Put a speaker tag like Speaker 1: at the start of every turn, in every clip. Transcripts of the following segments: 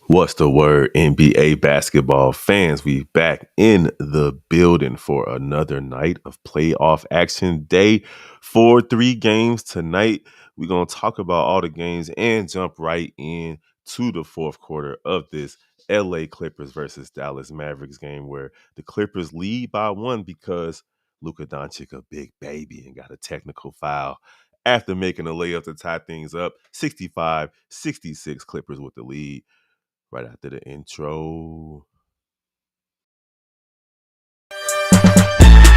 Speaker 1: What's the word, NBA basketball fans? We back in the building for another night of playoff action. Day 4, 3 games tonight. We're going to talk about all the games and jump right in to the fourth quarter of this LA Clippers versus Dallas Mavericks game where the Clippers lead by one because Luka Doncic a big baby and got a technical foul after making a layup to tie things up. 65-66 Clippers with the lead. Right after the intro.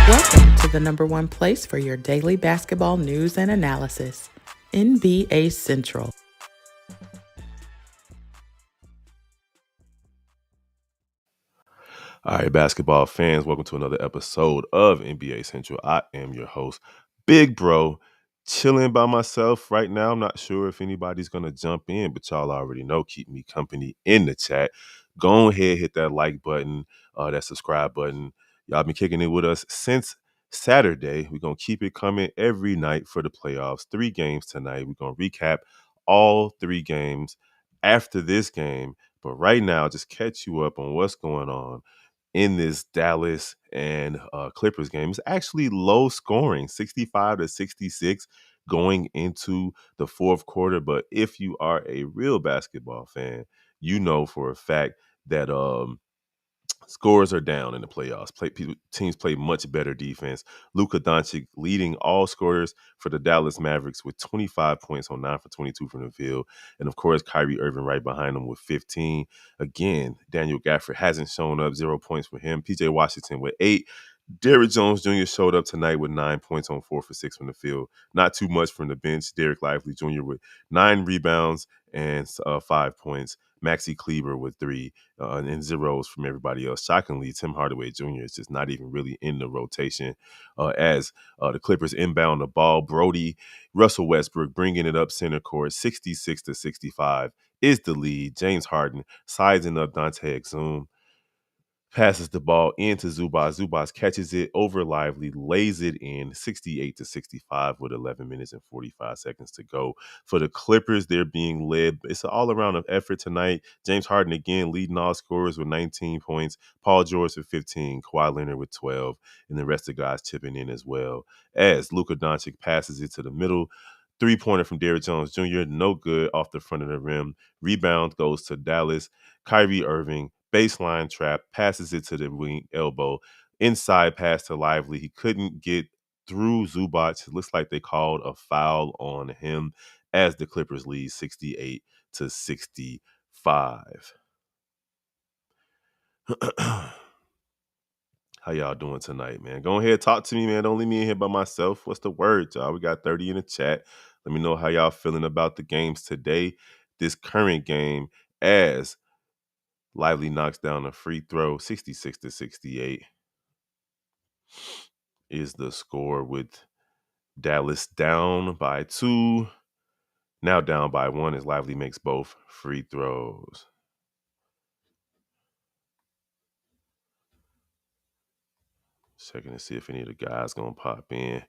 Speaker 2: Welcome to the number one place for your daily basketball news and analysis, NBA Central.
Speaker 1: All right, basketball fans, welcome to another episode of NBA Central. I am your host, Big Bro, chilling by myself right now. I'm not sure if anybody's going to jump in, but y'all already know, keep me company in the chat. Go ahead, hit that like button, that subscribe button. Y'all been kicking it with us since Saturday. We're going to keep it coming every night for the playoffs. 3 games tonight. We're going to recap all 3 games after this game. But right now, just catch you up on what's going on in this Dallas and Clippers game. It's actually low scoring, 65-66 going into the fourth quarter. But if you are a real basketball fan, you know for a fact that scores are down in the playoffs. Teams play much better defense. Luka Doncic leading all scorers for the Dallas Mavericks with 25 points on 9 for 22 from the field. And, of course, Kyrie Irving right behind him with 15. Again, Daniel Gafford hasn't shown up, 0 points for him. P.J. Washington with 8. Derrick Jones Jr. showed up tonight with 9 points on 4 for 6 from the field. Not too much from the bench. Derek Lively Jr. with 9 rebounds and 5 points. Maxi Kleber with 3 and zeros from everybody else. Shockingly, Tim Hardaway Jr. is just not even really in the rotation as the Clippers inbound the ball. Brody, Russell Westbrook bringing it up center court, 66-65 is the lead. James Harden sizing up Dante Exum. Passes the ball into Zubac. Zubac catches it over Lively, lays it in 68-65 with 11 minutes and 45 seconds to go. For the Clippers, they're being led. It's an all-around effort tonight. James Harden again leading all scorers with 19 points. Paul George with 15. Kawhi Leonard with 12. And the rest of the guys chipping in as well. As Luka Doncic passes it to the middle. 3-pointer from Derrick Jones Jr. No good off the front of the rim. Rebound goes to Dallas. Kyrie Irving. Baseline trap, passes it to the wing elbow, inside pass to Lively. He couldn't get through Zubac. It looks like they called a foul on him as the Clippers lead 68-65. How y'all doing tonight, man? Go ahead, talk to me, man. Don't leave me in here by myself. What's the word, y'all? We got 30 in the chat. Let me know how y'all feeling about the games today. This current game as Lively knocks down a free throw, 66-68 is the score with Dallas down by 2. Now down by 1 as Lively makes both free throws. Checking to see if any of the guys going to pop in.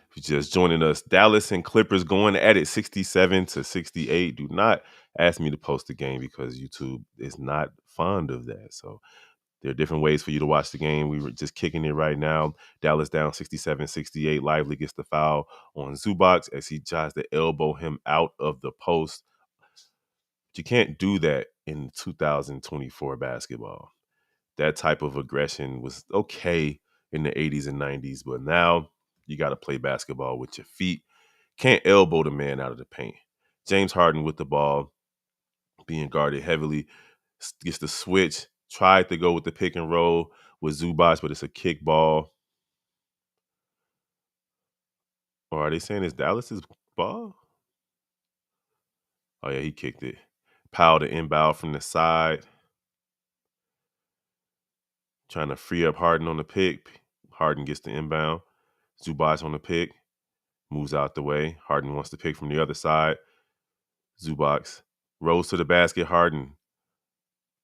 Speaker 1: If you're just joining us, Dallas and Clippers going at it 67-68. Do not ask me to post the game because YouTube is not fond of that. So there are different ways for you to watch the game. We were just kicking it right now. Dallas down 67-68. Lively gets the foul on Zubac as he tries to elbow him out of the post. But you can't do that in 2024 basketball. That type of aggression was okay in the 80s and 90s, but now you got to play basketball with your feet. Can't elbow the man out of the paint. James Harden with the ball, being guarded heavily, gets the switch, tried to go with the pick and roll with Zubac, but it's a kick ball. Or are they saying it's Dallas's ball? Oh, yeah, he kicked it. Powell to inbound from the side. Trying to free up Harden on the pick. Harden gets the inbound. Zubac on the pick. Moves out the way. Harden wants to pick from the other side. Zubac rolls to the basket. Harden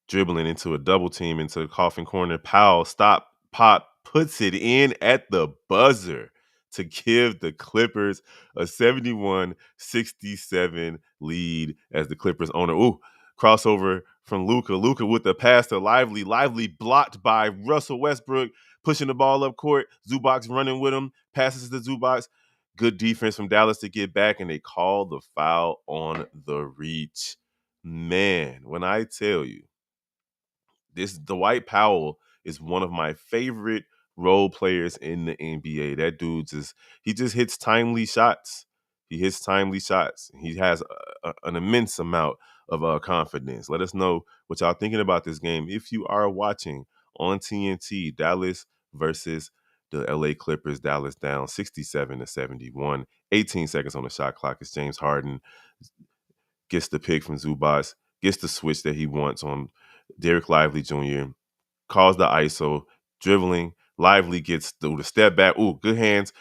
Speaker 1: dribbling into a double team into the coffin corner. Powell, stop, pop, puts it in at the buzzer to give the Clippers a 71-67 lead as the Clippers owner. Ooh, Crossover from Luka. Luka with the pass to Lively. Lively blocked by Russell Westbrook, pushing the ball up court. Zubac running with him. Passes to Zubac. Good defense from Dallas to get back, and they call the foul on the reach. Man, when I tell you, this Dwight Powell is one of my favorite role players in the NBA. That dude he just hits timely shots. He hits timely shots. He has an immense amount of confidence. Let us know what y'all thinking about this game if you are watching on TNT. Dallas versus the LA Clippers. Dallas down 67-71. 18 seconds on the shot clock. It's James Harden gets the pick from Zubac, gets the switch that he wants on Derek Lively Jr., calls the ISO, dribbling. Lively gets the step back. Ooh, good hands.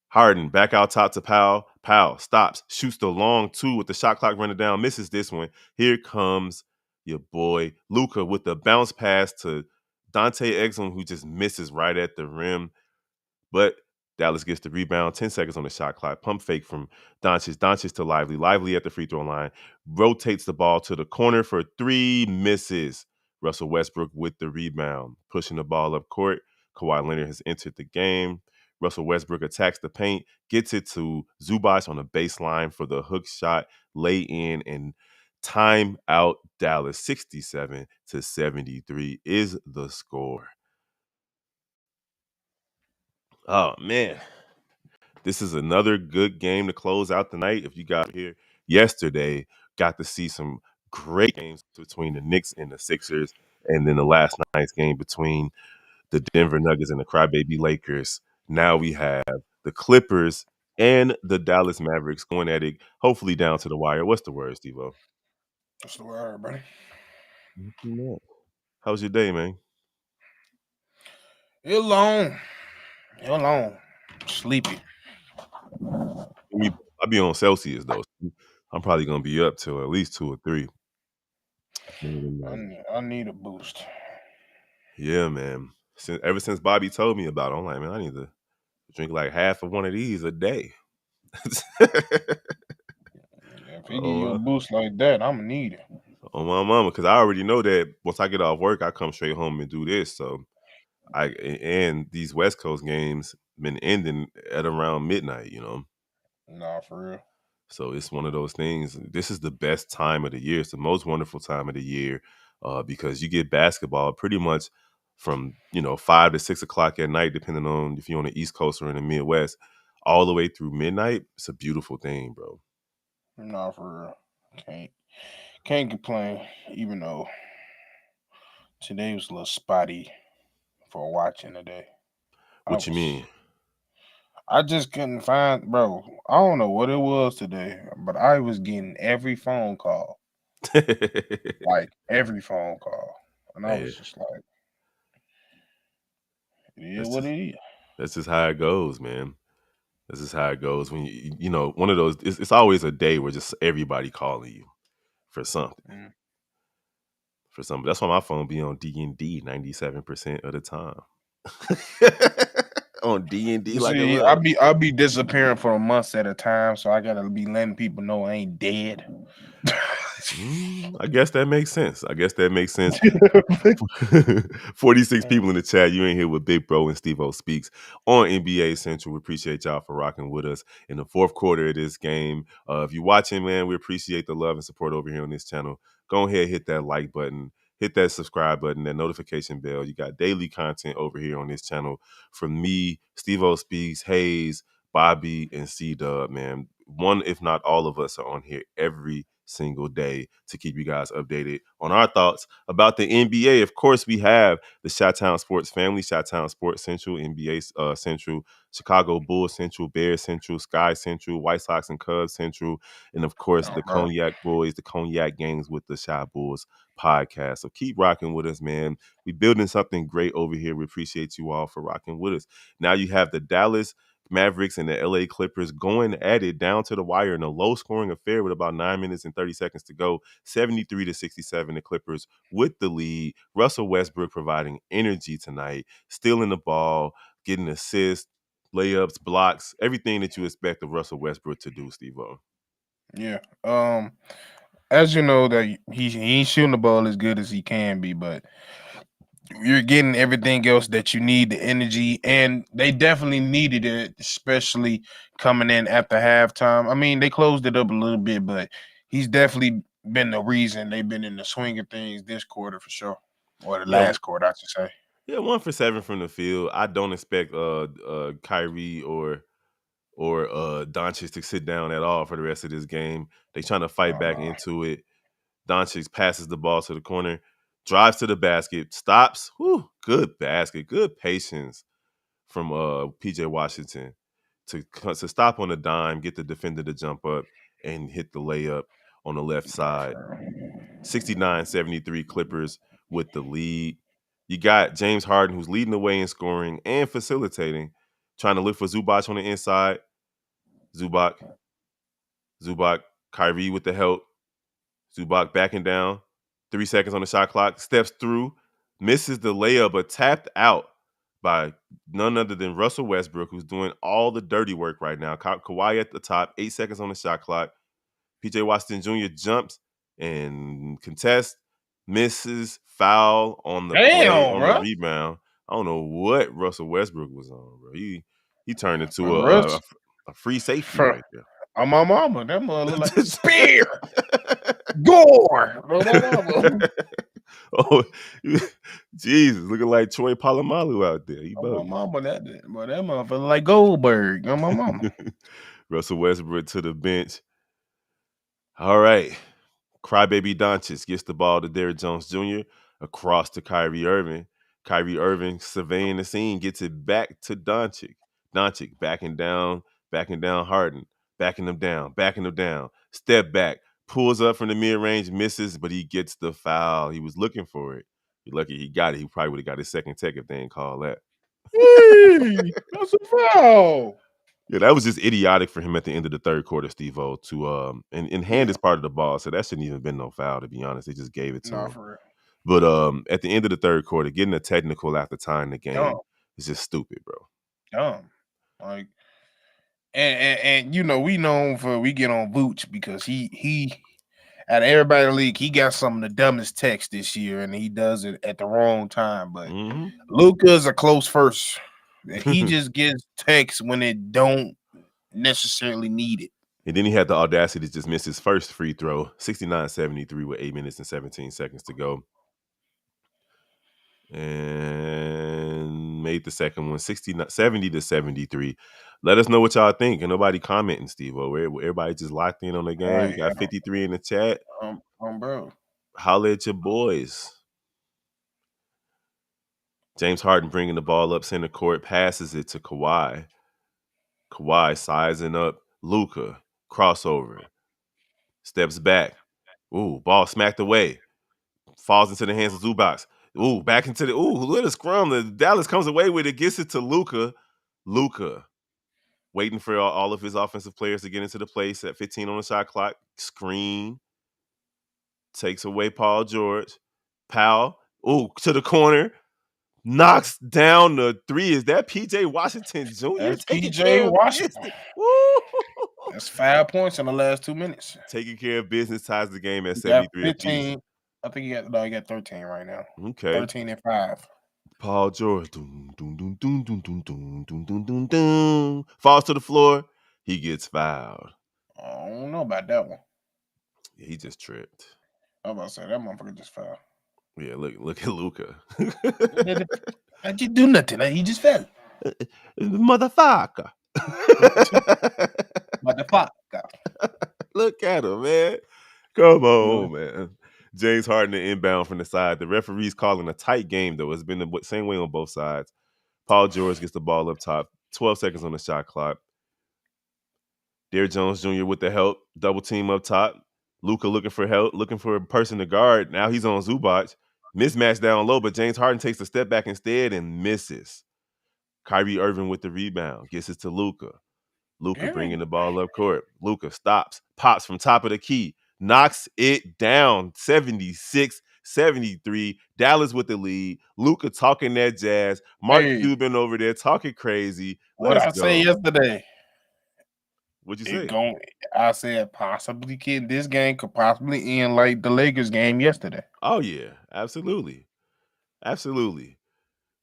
Speaker 1: Harden back out top to Powell. Powell stops, shoots the long two with the shot clock running down, misses this one. Here comes your boy Luka with the bounce pass to Dante Exum, who just misses right at the rim. But Dallas gets the rebound, 10 seconds on the shot clock. Pump fake from Doncic. Doncic to Lively. Lively at the free throw line. Rotates the ball to the corner for three, misses. Russell Westbrook with the rebound. Pushing the ball up court. Kawhi Leonard has entered the game. Russell Westbrook attacks the paint, gets it to Zubac on the baseline for the hook shot, lay in, and time out Dallas. 67-73 is the score. Oh, man. This is another good game to close out the night. If you got here yesterday, got to see some great games between the Knicks and the Sixers, and then the last night's game between the Denver Nuggets and the Crybaby Lakers. Now we have the Clippers and the Dallas Mavericks going at it, hopefully down to the wire. What's the word, Steve-O?
Speaker 3: That's the word, buddy.
Speaker 1: How was your day, man?
Speaker 3: It long. It long. Sleepy.
Speaker 1: I'll be on Celsius, though. I'm probably going to be up till at least 2 or 3.
Speaker 3: I need a boost.
Speaker 1: Yeah, man. Ever since Bobby told me about it, I'm like, man, I need to drink like half of one of these a day.
Speaker 3: If he give you a
Speaker 1: oh,
Speaker 3: boost like that, I'm gonna need it.
Speaker 1: oh my mama, because I already know that once I get off work, I come straight home and do this. So and these West Coast games been ending at around midnight,
Speaker 3: Nah, for real.
Speaker 1: So it's one of those things. This is the best time of the year. It's the most wonderful time of the year because you get basketball pretty much from 5 to 6 o'clock at night, depending on if you're on the East Coast or in the Midwest, all the way through midnight. It's a beautiful thing, bro.
Speaker 3: Nah, for real. Can't complain. Even though today was a little spotty for watching today. I
Speaker 1: What you
Speaker 3: was.
Speaker 1: mean?
Speaker 3: I just couldn't find, bro. I don't know what it was today, but I was getting every phone call, like every phone call, and I
Speaker 1: Hey,
Speaker 3: was just like, "It is
Speaker 1: that's
Speaker 3: what
Speaker 1: just
Speaker 3: it is."
Speaker 1: that's just how it goes, man. This is how it goes when one of those. It's always a day where just everybody calling you for something.
Speaker 3: Mm.
Speaker 1: For something. That's why my phone be on D&D 97% of the time. On D&D
Speaker 3: You
Speaker 1: like a
Speaker 3: see,
Speaker 1: little.
Speaker 3: I'll be disappearing for months at a time, so I gotta be letting people know I ain't dead.
Speaker 1: I guess that makes sense. 46 people in the chat. You ain't here with Big Bro and Steve O Speaks on NBA Central. We appreciate y'all for rocking with us in the fourth quarter of this game. If you're watching, man, we appreciate the love and support over here on this channel. Go ahead, hit that like button, hit that subscribe button, that notification bell. You got daily content over here on this channel from me, Steve O Speaks, Hayes, Bobby, and C Dub, man. One, if not all of us, are on here every single day to keep you guys updated on our thoughts about the NBA. Of course, we have the Chi-Town Sports family, Chi-Town Sports Central, NBA Central, Chicago Bulls Central, Bears Central, Sky Central, White Sox and Cubs Central, and of course,
Speaker 3: Oh,
Speaker 1: the
Speaker 3: bro.
Speaker 1: Cognac Boys, the Cognac Games with the Chi Bulls podcast. So keep rocking with us, man. We building something great over here. We appreciate you all for rocking with us. Now you have the Dallas Mavericks and the LA Clippers going at it down to the wire in a low scoring affair with about 9 minutes and 30 seconds to go. 73-67, the Clippers with the lead. Russell Westbrook providing energy tonight, stealing the ball, getting assists, layups, blocks, everything that you expect of Russell Westbrook to do, Steve-O.
Speaker 3: Yeah. as you know that he ain't shooting the ball as good as he can be, but you're getting everything else that you need, the energy, and they definitely needed it, especially coming in after halftime. I mean, they closed it up a little bit, but he's definitely been the reason they've been in the swing of things this quarter for sure, or the
Speaker 1: Yeah,
Speaker 3: last quarter, I should say.
Speaker 1: yeah, 1 for 7 from the field. I don't expect Kyrie or Doncic to sit down at all for the rest of this game. They trying to fight
Speaker 3: Oh
Speaker 1: back
Speaker 3: no,
Speaker 1: into it. Doncic passes the ball to the corner, drives to the basket, stops. Whew, good basket, good patience from PJ Washington to stop on a dime, get the defender to jump up and hit the layup on the left
Speaker 3: no,
Speaker 1: side.
Speaker 3: for real.
Speaker 1: 69-73 Clippers with the lead. You got James Harden, who's leading the way in scoring and facilitating, trying to look for Zubac on the inside. Zubac, Zubac, Kyrie with the help. Zubac backing down. 3 seconds on the shot clock. Steps through, misses the layup, but tapped out by none other than Russell Westbrook, who's doing all the dirty work right now. Kawhi at the top. 8 seconds on the shot clock. PJ Washington Jr. jumps and contests, misses, foul on the play,
Speaker 3: Damn,
Speaker 1: on the
Speaker 3: bro.
Speaker 1: rebound. I don't know what Russell Westbrook was on, bro. He turned into
Speaker 3: Russ,
Speaker 1: a free safety
Speaker 3: for
Speaker 1: right there.
Speaker 3: on my mama, that mother look like spear, gore. On my mama,
Speaker 1: Oh, Jesus, looking like Troy Polamalu out there. He
Speaker 3: on my
Speaker 1: bogus.
Speaker 3: mama, that motherfucker look like Goldberg. On my mama.
Speaker 1: Russell Westbrook to the bench. All right. Crybaby Doncic gets the ball to Derrick Jones Jr. across to Kyrie Irving. Kyrie Irving surveying the scene, gets it back to Doncic. Doncic backing down Harden, backing him down. Step back, pulls up from the mid range, misses, but he gets the foul. He was looking for it. He lucky he got it. He probably would have got his second tech if they didn't call that.
Speaker 3: Hey, that's a foul.
Speaker 1: Yeah, that was just idiotic for him at the end of the third quarter, Steve O, to and hand
Speaker 3: Yeah,
Speaker 1: his part of the ball. So that shouldn't even been no foul, to be honest. They just gave it to
Speaker 3: nah,
Speaker 1: him.
Speaker 3: for real.
Speaker 1: But at the end of the third quarter, getting a technical after tying the game
Speaker 3: Dumb,
Speaker 1: is just stupid, bro.
Speaker 3: dumb. Like, and you know we known for we get on Vooch because he out of everybody in the league he got some of the dumbest text this year and he does it at the wrong time. But
Speaker 1: Hmm.
Speaker 3: Luca's a close first. He just gets text when it don't necessarily need it.
Speaker 1: And then he had the audacity to just miss his first free throw, 69-73 with 8 minutes and 17 seconds to go. And made the second one 70-73. Let us know what y'all think. And nobody commenting, Steve. Everybody just locked in on the
Speaker 3: All
Speaker 1: game. We
Speaker 3: right,
Speaker 1: got 53 in the chat.
Speaker 3: bro.
Speaker 1: Holla at your boys. James Harden bringing the ball up center court, passes it to Kawhi. Kawhi sizing up Luka. Crossover. Steps back. Ooh, ball smacked away. Falls into the hands of Zubac. Ooh, back into the little scrum. The Dallas comes away with it, gets it to Luka. Luka waiting for all of his offensive players to get into the place at 15 on the shot clock. Screen. Takes away Paul George. Powell. Ooh, to the corner. Knocks down the three. Is that PJ Washington Jr.
Speaker 3: That's
Speaker 1: taking
Speaker 3: PJ
Speaker 1: care of
Speaker 3: Washington.
Speaker 1: business? Woo!
Speaker 3: That's 5 points in the last 2 minutes.
Speaker 1: Taking care of business ties the game at
Speaker 3: He got
Speaker 1: 73 apiece.
Speaker 3: 15. I think he got 13 right now.
Speaker 1: Okay.
Speaker 3: 13 and 5.
Speaker 1: Paul George. Dun, dun, dun, dun, dun, dun, dun, dun, dun, dun, dun. Falls to the floor. He gets fouled.
Speaker 3: I don't know about that one.
Speaker 1: Yeah, he just tripped.
Speaker 3: I'm about to say that motherfucker just fell.
Speaker 1: Yeah, look at Luka.
Speaker 3: I didn't do nothing. He just fell.
Speaker 1: Motherfucker.
Speaker 3: Motherfucker.
Speaker 1: Look at him, man. Come on, man. James Harden the inbound from the side. The referee's calling a tight game, though. It's been the same way on both sides. Paul George gets the ball up top. 12 seconds on the shot clock. Derrick Jones Jr. with the help. Double team up top. Luka looking for help, looking for a person to guard. Now he's on Zubac. Mismatch down low, but James Harden takes a step back instead and misses. Kyrie Irving with the rebound. Gets it to Luka. Luka bringing the ball up court. Luka stops, pops from top of the key, knocks it down 76-73. Dallas with the lead. Luka talking that jazz. Mark
Speaker 3: Hey,
Speaker 1: Cuban over there talking crazy.
Speaker 3: what
Speaker 1: Let's
Speaker 3: I say
Speaker 1: go.
Speaker 3: yesterday?
Speaker 1: What'd you
Speaker 3: It
Speaker 1: say?
Speaker 3: going. I said possibly kid. This game could possibly end like the Lakers game yesterday.
Speaker 1: Oh yeah, absolutely, absolutely.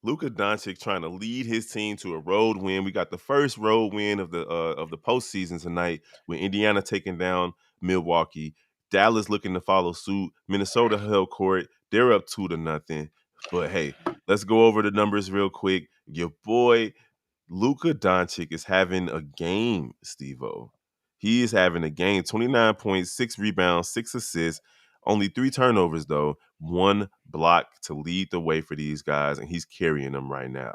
Speaker 1: Luka Doncic trying to lead his team to a road win. We got the first road win of the postseason tonight with Indiana taking down Milwaukee. Dallas looking to follow suit. Minnesota held court. They're up 2-0. But hey, let's go over the numbers real quick. Your boy Luka Doncic is having a game, Steve-O. He is having a game. 29 points, 6 rebounds, 6 assists. Only 3 turnovers, though. 1 block to lead the way for these guys, and he's carrying them right now.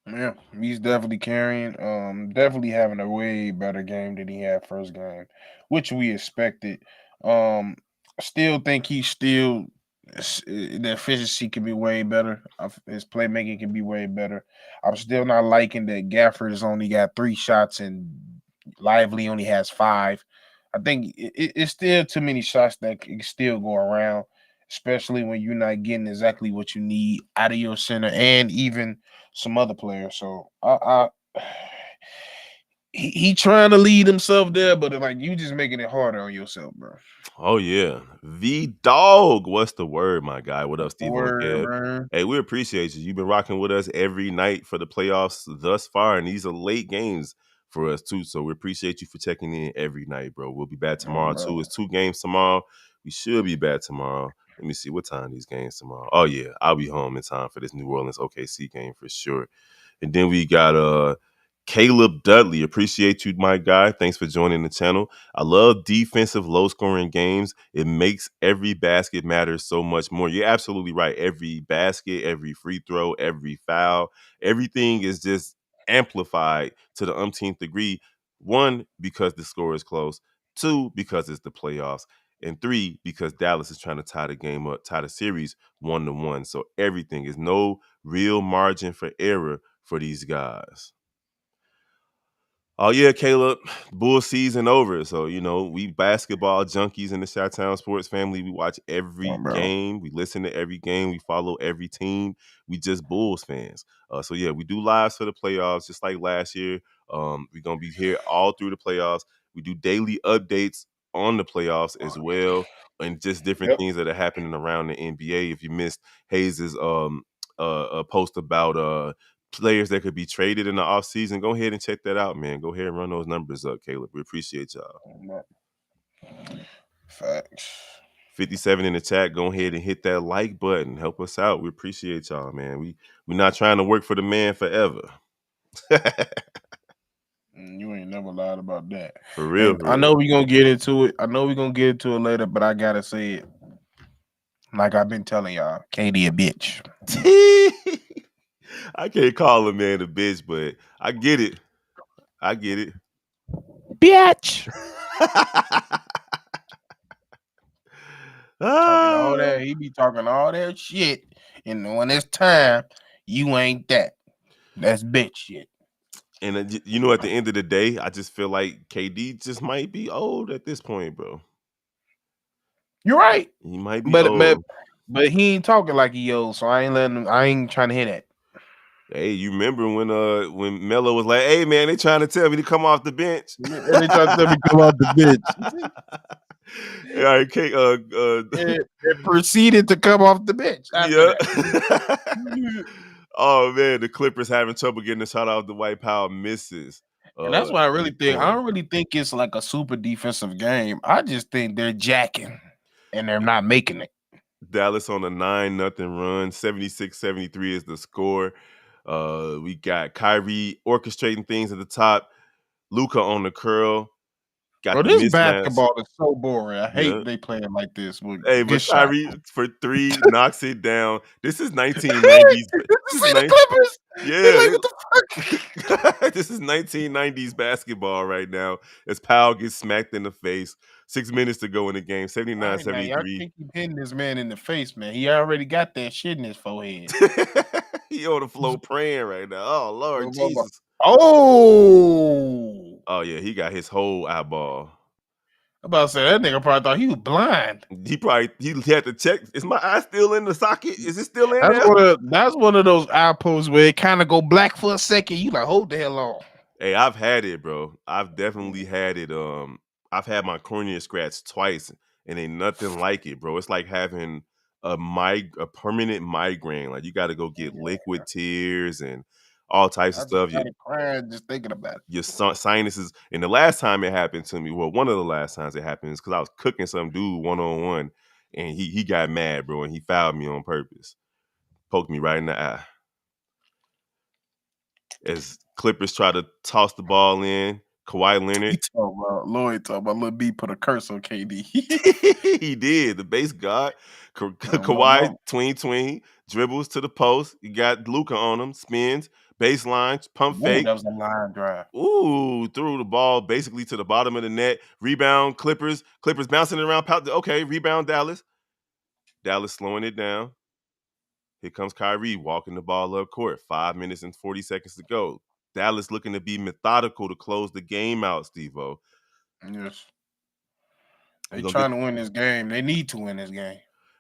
Speaker 3: Yeah, he's definitely carrying. Definitely having a way better game than he had first game, which we expected. Um, still think he's still the efficiency can be way better. His playmaking can be way better. I'm still not liking that Gafford has only got 3 shots and Lively only has 5. I think it's still too many shots that can still go around, especially when you're not getting exactly what you need out of your center and even some other players. So he trying to lead himself there, but like you just making it harder on yourself, bro.
Speaker 1: Oh yeah, V Dog. What's the word, my guy? What up,
Speaker 3: What's the
Speaker 1: Steve and
Speaker 3: word,
Speaker 1: Kev?
Speaker 3: man?
Speaker 1: Hey, we appreciate you. You've been rocking with us every night for the playoffs thus far, and these are late games for us too. So we appreciate you for checking in every night, bro. We'll be back tomorrow too.
Speaker 3: Bro.
Speaker 1: It's 2 games tomorrow. We should be back tomorrow. Let me see what time these games tomorrow. Oh yeah, I'll be home in time for this New Orleans OKC game for sure. And then we got Caleb Dudley. Appreciate you, my guy. Thanks for joining the channel. I love defensive, low-scoring games. It makes every basket matter so much more. You're absolutely right. Every basket, every free throw, every foul, everything is just amplified to the umpteenth degree. 1, because the score is close. 2, because it's the playoffs. And 3, because Dallas is trying to tie the game up, tie the series 1-1. So everything is no real margin for error for these guys. Oh yeah, Caleb, bull season over. So, we basketball junkies in the Chi-Town sports family. We watch every
Speaker 3: Bro.
Speaker 1: game. We listen to every game. We follow every team. We just Bulls fans. So yeah, we do lives for the playoffs just like last year. We're going to be here all through the playoffs. We do daily updates on the playoffs as well, and just different
Speaker 3: Yep.
Speaker 1: things that are happening around the NBA. If you missed Hayes's post about players that could be traded in the offseason, go ahead and check that out, man. Go ahead and run those numbers up, Caleb. We appreciate y'all.
Speaker 3: Facts.
Speaker 1: 57 in the chat. Go ahead and hit that like button. Help us out. We appreciate y'all, man. We're not trying to work for the man forever.
Speaker 3: You ain't never lied about that.
Speaker 1: For real,
Speaker 3: And
Speaker 1: for
Speaker 3: I know
Speaker 1: real.
Speaker 3: we're gonna get into it. I know we're gonna get into it later, but I gotta say it. Like I've been telling y'all, KD a bitch.
Speaker 1: I can't call a man a bitch, but I get it. I get it.
Speaker 3: Bitch. Talking all
Speaker 1: Ah.
Speaker 3: that, he be talking all that shit. And when it's time, you ain't that. That's bitch shit.
Speaker 1: And at the end of the day, I just feel like KD just might be old at this point, bro.
Speaker 3: You're right.
Speaker 1: He might be
Speaker 3: But
Speaker 1: old.
Speaker 3: he ain't talking like he old, so I ain't letting him, I ain't trying to hear that.
Speaker 1: Hey, you remember when Melo was like, "Hey man, they trying to tell me to come off the bench."
Speaker 3: And they trying to tell me come off the bench.
Speaker 1: All right, okay,
Speaker 3: It proceeded to come off the bench after
Speaker 1: yeah.
Speaker 3: that.
Speaker 1: Oh man, the Clippers having trouble getting a shot off the White Powell misses.
Speaker 3: And that's what I really think. I
Speaker 1: Point.
Speaker 3: don't really think it's like a super defensive game. I just think they're jacking and they're not making it.
Speaker 1: Dallas on a 9-0 run. 76-73 is the score. We got Kyrie orchestrating things at the top. Luka on the curl. Got
Speaker 3: Bro,
Speaker 1: the
Speaker 3: this
Speaker 1: mismatch.
Speaker 3: basketball is so boring. I
Speaker 1: Yeah.
Speaker 3: hate they playing like this.
Speaker 1: Hey,
Speaker 3: Good
Speaker 1: but
Speaker 3: shot.
Speaker 1: Kyrie for 3 knocks it down. This is 1990s.
Speaker 3: Did you see the Clippers? They like, what the fuck?
Speaker 1: This is 1990s basketball right now. As Powell gets smacked in the face. 6 minutes to go in the game.
Speaker 3: All right, now, y'all
Speaker 1: 79-73.
Speaker 3: can't keep hitting this man in the face, man. He already got that shit in his forehead.
Speaker 1: He on the floor praying right now. Oh Lord Jesus.
Speaker 3: Oh,
Speaker 1: Oh yeah, he got his whole eyeball.
Speaker 3: I'm about to say that nigga probably thought he was blind.
Speaker 1: He had to check. Is my eye still in the socket? Is it still in there?
Speaker 3: That's one of those eye posts where it kind of go black for a second. You like, hold the hell on.
Speaker 1: Hey, I've had it, bro. I've definitely had it. I've had my cornea scratched twice, and ain't nothing like it, bro. It's like having a permanent migraine. Like you got to go get liquid tears and all types of
Speaker 3: I just
Speaker 1: stuff.
Speaker 3: started crying just thinking about it.
Speaker 1: Your sinuses. And the last time it happened to me, well, one of the last times it happened is because I was cooking some dude 1-on-1, and he got mad, bro, and he fouled me on purpose, poked me right in the eye. As Clippers try to toss the ball in, Kawhi Leonard.
Speaker 3: Lloyd talking about Lil B put a curse on KD.
Speaker 1: He did. The base guard,
Speaker 3: No,
Speaker 1: Kawhi, tween, dribbles to the post. You got Luka on him, spins, baseline, pump
Speaker 3: Ooh,
Speaker 1: fake.
Speaker 3: that was a line drive.
Speaker 1: Ooh, threw the ball basically to the bottom of the net. Rebound, Clippers. Clippers bouncing it around. Okay, rebound, Dallas. Dallas slowing it down. Here comes Kyrie walking the ball up court. 5 minutes and 40 seconds to go. Dallas looking to be methodical to close the game out, Steve-O.
Speaker 3: Yes.
Speaker 1: We're
Speaker 3: They
Speaker 1: gonna get
Speaker 3: trying to win this game. They need to win this game.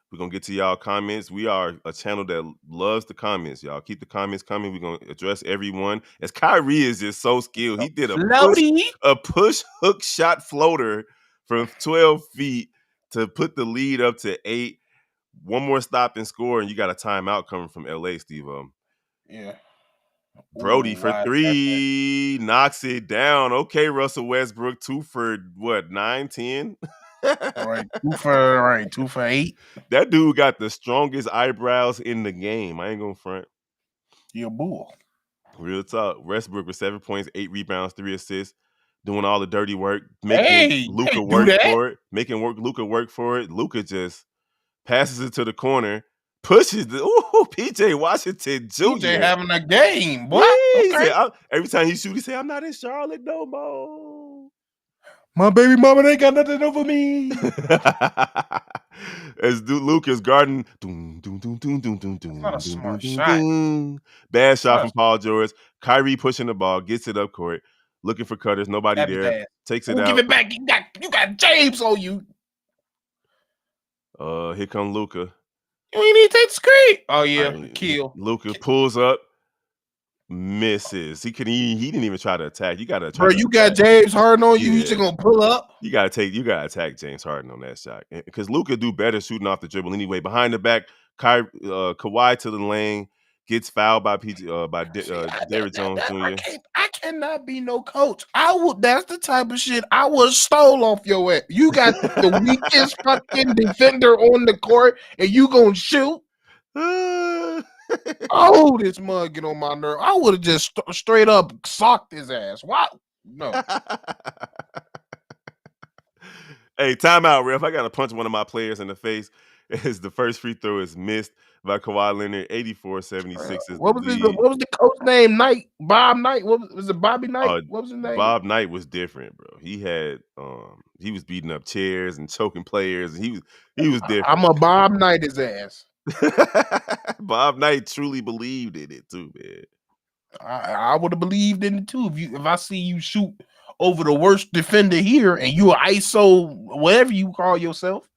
Speaker 1: we're gonna get to y'all comments. We are a channel that loves the comments, y'all. Keep the comments coming. We're gonna address everyone. As Kyrie is just so skilled. He did
Speaker 3: Floaty.
Speaker 1: a push hook shot floater from 12 feet to put the lead up to 8. One more stop and score, and you got a timeout coming from LA, Steve.
Speaker 3: Yeah.
Speaker 1: Brody
Speaker 3: Ooh,
Speaker 1: for
Speaker 3: why?
Speaker 1: 3 knocks it down. Okay, Russell Westbrook, 2 for what, 9, 10?
Speaker 3: Right. 2 for 8.
Speaker 1: That dude got the strongest eyebrows in the game. I ain't gonna front.
Speaker 3: You a bull.
Speaker 1: Real talk. Westbrook with 7 points, 8 rebounds, 3 assists, doing all the dirty work, making
Speaker 3: Hey, you
Speaker 1: Luka
Speaker 3: can't do
Speaker 1: work
Speaker 3: that.
Speaker 1: for it, Luka work for it. Luka just passes it to the corner, pushes the PJ Washington
Speaker 3: PJ
Speaker 1: Jr.
Speaker 3: having a game, boy.
Speaker 1: Yeah, he
Speaker 3: Okay.
Speaker 1: said, every time he shoot, he say, "I'm not in Charlotte no more."
Speaker 3: My baby mama ain't got nothing over me.
Speaker 1: As Lucas Garden,
Speaker 3: That's not a smart shot.
Speaker 1: bad
Speaker 3: It's
Speaker 1: shot
Speaker 3: not
Speaker 1: from Paul George. Kyrie pushing the ball, gets it up court, looking for cutters, nobody
Speaker 3: stab his
Speaker 1: there,
Speaker 3: ass.
Speaker 1: takes it
Speaker 3: Ooh, give
Speaker 1: out.
Speaker 3: it back. You got James on you.
Speaker 1: Here come Luka.
Speaker 3: You ain't need to take the screen. Oh yeah, kill.
Speaker 1: Luka pulls up, misses. He didn't even try to attack. You got to try
Speaker 3: Bro,
Speaker 1: to
Speaker 3: you got
Speaker 1: attack.
Speaker 3: James Harden on you. You just
Speaker 1: Yeah.
Speaker 3: gonna pull up.
Speaker 1: You gotta attack James Harden on that shot because Luka do better shooting off the dribble anyway. Behind the back, Kawhi to the lane, gets fouled by
Speaker 3: See,
Speaker 1: Derrick Jones Jr.
Speaker 3: I cannot be no coach. That's the type of shit I would stole off your ass. You got the weakest fucking defender on the court, and you gonna shoot? Oh, this mug get on my nerve. I would have just straight up socked his ass. Why? No.
Speaker 1: Hey, timeout, ref. I gotta punch one of my players in the face. As the first free throw is missed by Kawhi Leonard. 84-76 is the
Speaker 3: What
Speaker 1: lead.
Speaker 3: was the coach name? Knight, Bob Knight. What was it? Bobby Knight.
Speaker 1: Uh,
Speaker 3: What was his name?
Speaker 1: Bob Knight was different, bro. He was beating up chairs and choking players, and he was
Speaker 3: I'm
Speaker 1: different.
Speaker 3: a Bob Knight his ass.
Speaker 1: Bob Knight truly believed in it too, man.
Speaker 3: I would have believed in it too. If I see you shoot over the worst defender here and you are ISO, whatever you call yourself,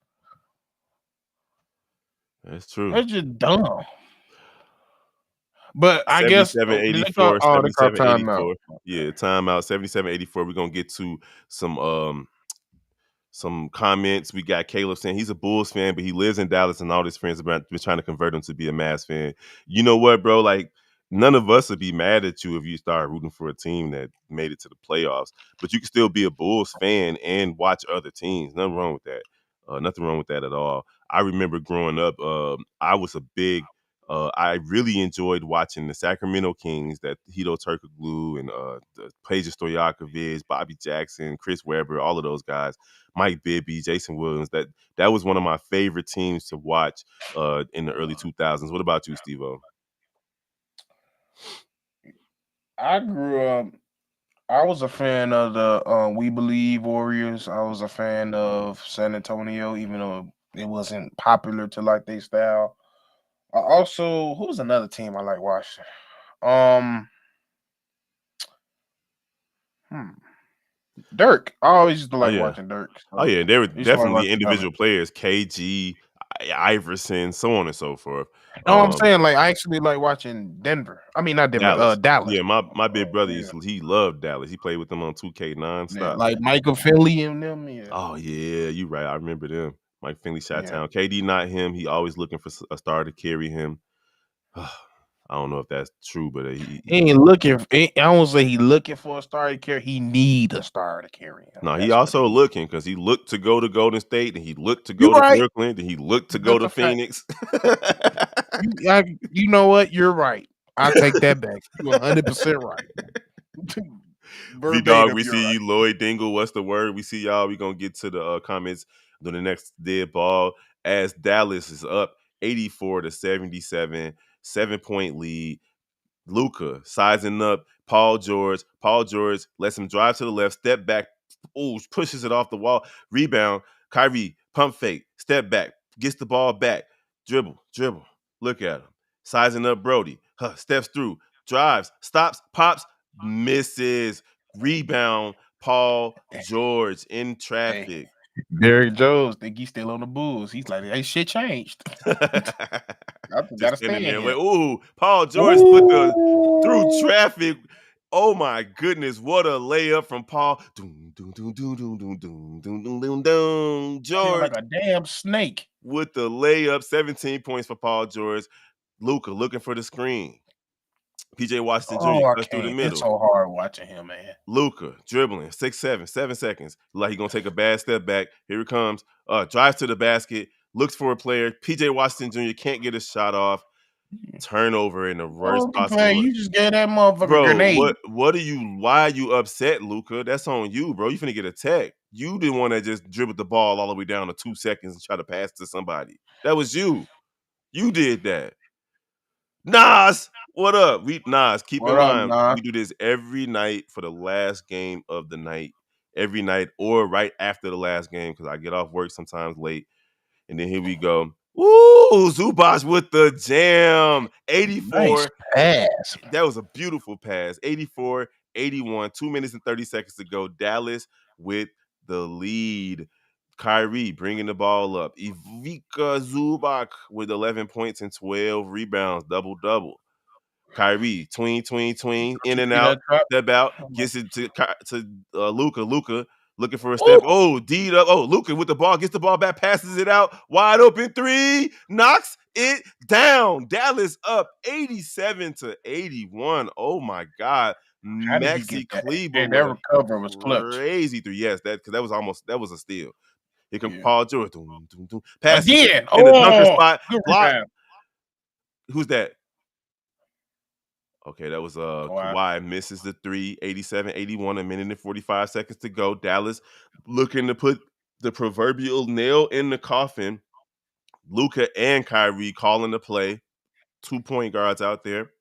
Speaker 1: That's true.
Speaker 3: that's just dumb. But I guess
Speaker 1: 77-84,
Speaker 3: they call timeout.
Speaker 1: 77-84. Yeah, timeout. 77-84. We're gonna get to some comments. We got Caleb saying he's a Bulls fan, but he lives in Dallas, and all his friends have been trying to convert him to be a Mavs fan. You know what, bro? Like, none of us would be mad at you if you start rooting for a team that made it to the playoffs, but you can still be a Bulls fan and watch other teams. Nothing wrong with that. Nothing wrong with that at all. I remember growing up, I really enjoyed watching the Sacramento Kings, that Hito Turkoglu and the Peja Stojakovic, Bobby Jackson, Chris Webber, all of those guys. Mike Bibby, Jason Williams. That was one of my favorite teams to watch in the early 2000s. What about you, Steve-O?
Speaker 3: I grew up. I was a fan of the We Believe Warriors. I was a fan of San Antonio, even though it wasn't popular to like their style. I also, who was another team I like watching? Dirk. I always used to
Speaker 1: Oh
Speaker 3: like
Speaker 1: yeah,
Speaker 3: watching Dirk.
Speaker 1: oh
Speaker 3: So
Speaker 1: yeah. They were
Speaker 3: I used to like
Speaker 1: definitely
Speaker 3: watching
Speaker 1: individual players. KG. Iverson, so on and so forth.
Speaker 3: No, I'm saying like I actually like watching Denver. I mean not Denver,
Speaker 1: Dallas.
Speaker 3: Dallas.
Speaker 1: Yeah, my big brother
Speaker 3: Yeah.
Speaker 1: he loved Dallas. He played with them on 2K
Speaker 3: Yeah,
Speaker 1: nonstop.
Speaker 3: like Michael Finley and them. Yeah,
Speaker 1: Oh yeah, you right. I remember them. Mike Finley, Shot
Speaker 3: yeah.
Speaker 1: Town. KD, not him. He always looking for a star to carry him. I don't know if that's true, but
Speaker 3: He ain't looking. I don't say he looking for a star to carry. He need a star to carry him.
Speaker 1: no, he
Speaker 3: That's what
Speaker 1: also
Speaker 3: he.
Speaker 1: looking because he looked to go to Golden State and he looked to
Speaker 3: You
Speaker 1: go to
Speaker 3: right.
Speaker 1: Brooklyn and he looked to go
Speaker 3: That's
Speaker 1: to
Speaker 3: a fact.
Speaker 1: Phoenix.
Speaker 3: You know what? You're right. I take that back. You're 100% right.
Speaker 1: V Dog,
Speaker 3: Verbatim,
Speaker 1: we
Speaker 3: you're
Speaker 1: see
Speaker 3: right.
Speaker 1: you. Lloyd Dingle, what's the word? We see y'all. We gonna get to the comments on the next dead ball as Dallas is up 84-77, 7-point lead. Luka sizing up Paul George. Paul George lets him drive to the left, step back, pushes it off the wall, rebound. Kyrie, pump fake, step back, gets the ball back, dribble, dribble. Look at him. Sizing up Brody. Steps through, drives, stops, pops, misses. Rebound, Paul George in
Speaker 3: Hey,
Speaker 1: traffic.
Speaker 3: Derrick Jones think he's still on the Bulls. He's like, hey, shit changed. I
Speaker 1: Just
Speaker 3: gotta
Speaker 1: standing
Speaker 3: stand
Speaker 1: there. Wait,
Speaker 3: here.
Speaker 1: ooh, Paul George put the through
Speaker 3: Ooh.
Speaker 1: traffic. Oh my goodness, what a layup from Paul. Doom, doom, doom, doom, doom, doom, doom, doom, doom, doom, doom.
Speaker 3: Feel
Speaker 1: George
Speaker 3: like a damn snake.
Speaker 1: with the layup, 17 points for Paul George. Luka looking for the screen. PJ Washington
Speaker 3: Oh,
Speaker 1: Jr.
Speaker 3: I
Speaker 1: cuts through the
Speaker 3: can't. It's
Speaker 1: middle.
Speaker 3: so hard watching him, man.
Speaker 1: Luka dribbling 6-7, 7 seconds. Like he gonna take a bad step back. Here it comes. Drives to the basket. Looks for a player. PJ Washington Jr. can't get a shot off. Turnover in the worst
Speaker 3: Oh, play.
Speaker 1: possible.
Speaker 3: You just gave that motherfucker a
Speaker 1: Bro,
Speaker 3: grenade.
Speaker 1: what are you why are you upset, Luca? That's on you, bro. You finna get a tech. You didn't want to just dribble the ball all the way down to 2 seconds and try to pass to somebody. That was you. You did that. Nas, what up? Nas, keep in
Speaker 3: What up,
Speaker 1: mind,
Speaker 3: nah?
Speaker 1: we do this every night for the last game of the night. Every night or right after the last game, because I get off work sometimes late. And then here we go. Ooh, Zubac with the jam.
Speaker 3: Nice
Speaker 1: 84.
Speaker 3: pass.
Speaker 1: That was a beautiful pass. 84-81, 2 minutes and 30 seconds to go. Dallas with the lead. Kyrie bringing the ball up. Ivica Zubac with 11 points and 12 rebounds, double-double. Kyrie, tween, in and
Speaker 3: See
Speaker 1: out,
Speaker 3: that drop?
Speaker 1: step out,
Speaker 3: Oh, my-
Speaker 1: gets it to Luka. Luka looking for a step.
Speaker 3: Ooh.
Speaker 1: Oh, D'd up. Oh, Luka with the ball, gets the ball back, passes it out, wide open three, knocks it down. Dallas up 87-81. Oh my God.
Speaker 3: How did he get
Speaker 1: Maxi
Speaker 3: that?
Speaker 1: Kleber
Speaker 3: Hey,
Speaker 1: with
Speaker 3: that
Speaker 1: a
Speaker 3: recovery was clutch.
Speaker 1: crazy three. Yes, that was almost that was a steal. Here comes
Speaker 3: Yeah.
Speaker 1: Paul George. Doom, doom, doom. Passes it
Speaker 3: Again.
Speaker 1: in the dunker
Speaker 3: Oh,
Speaker 1: spot.
Speaker 3: good
Speaker 1: Block.
Speaker 3: rebound.
Speaker 1: Who's that? Okay, that was
Speaker 3: Kawhi.
Speaker 1: Kawhi misses the three, 87-81, a minute and 45 seconds to go. Dallas looking to put the proverbial nail in the coffin. Luka and Kyrie calling the play. 2 point guards out there.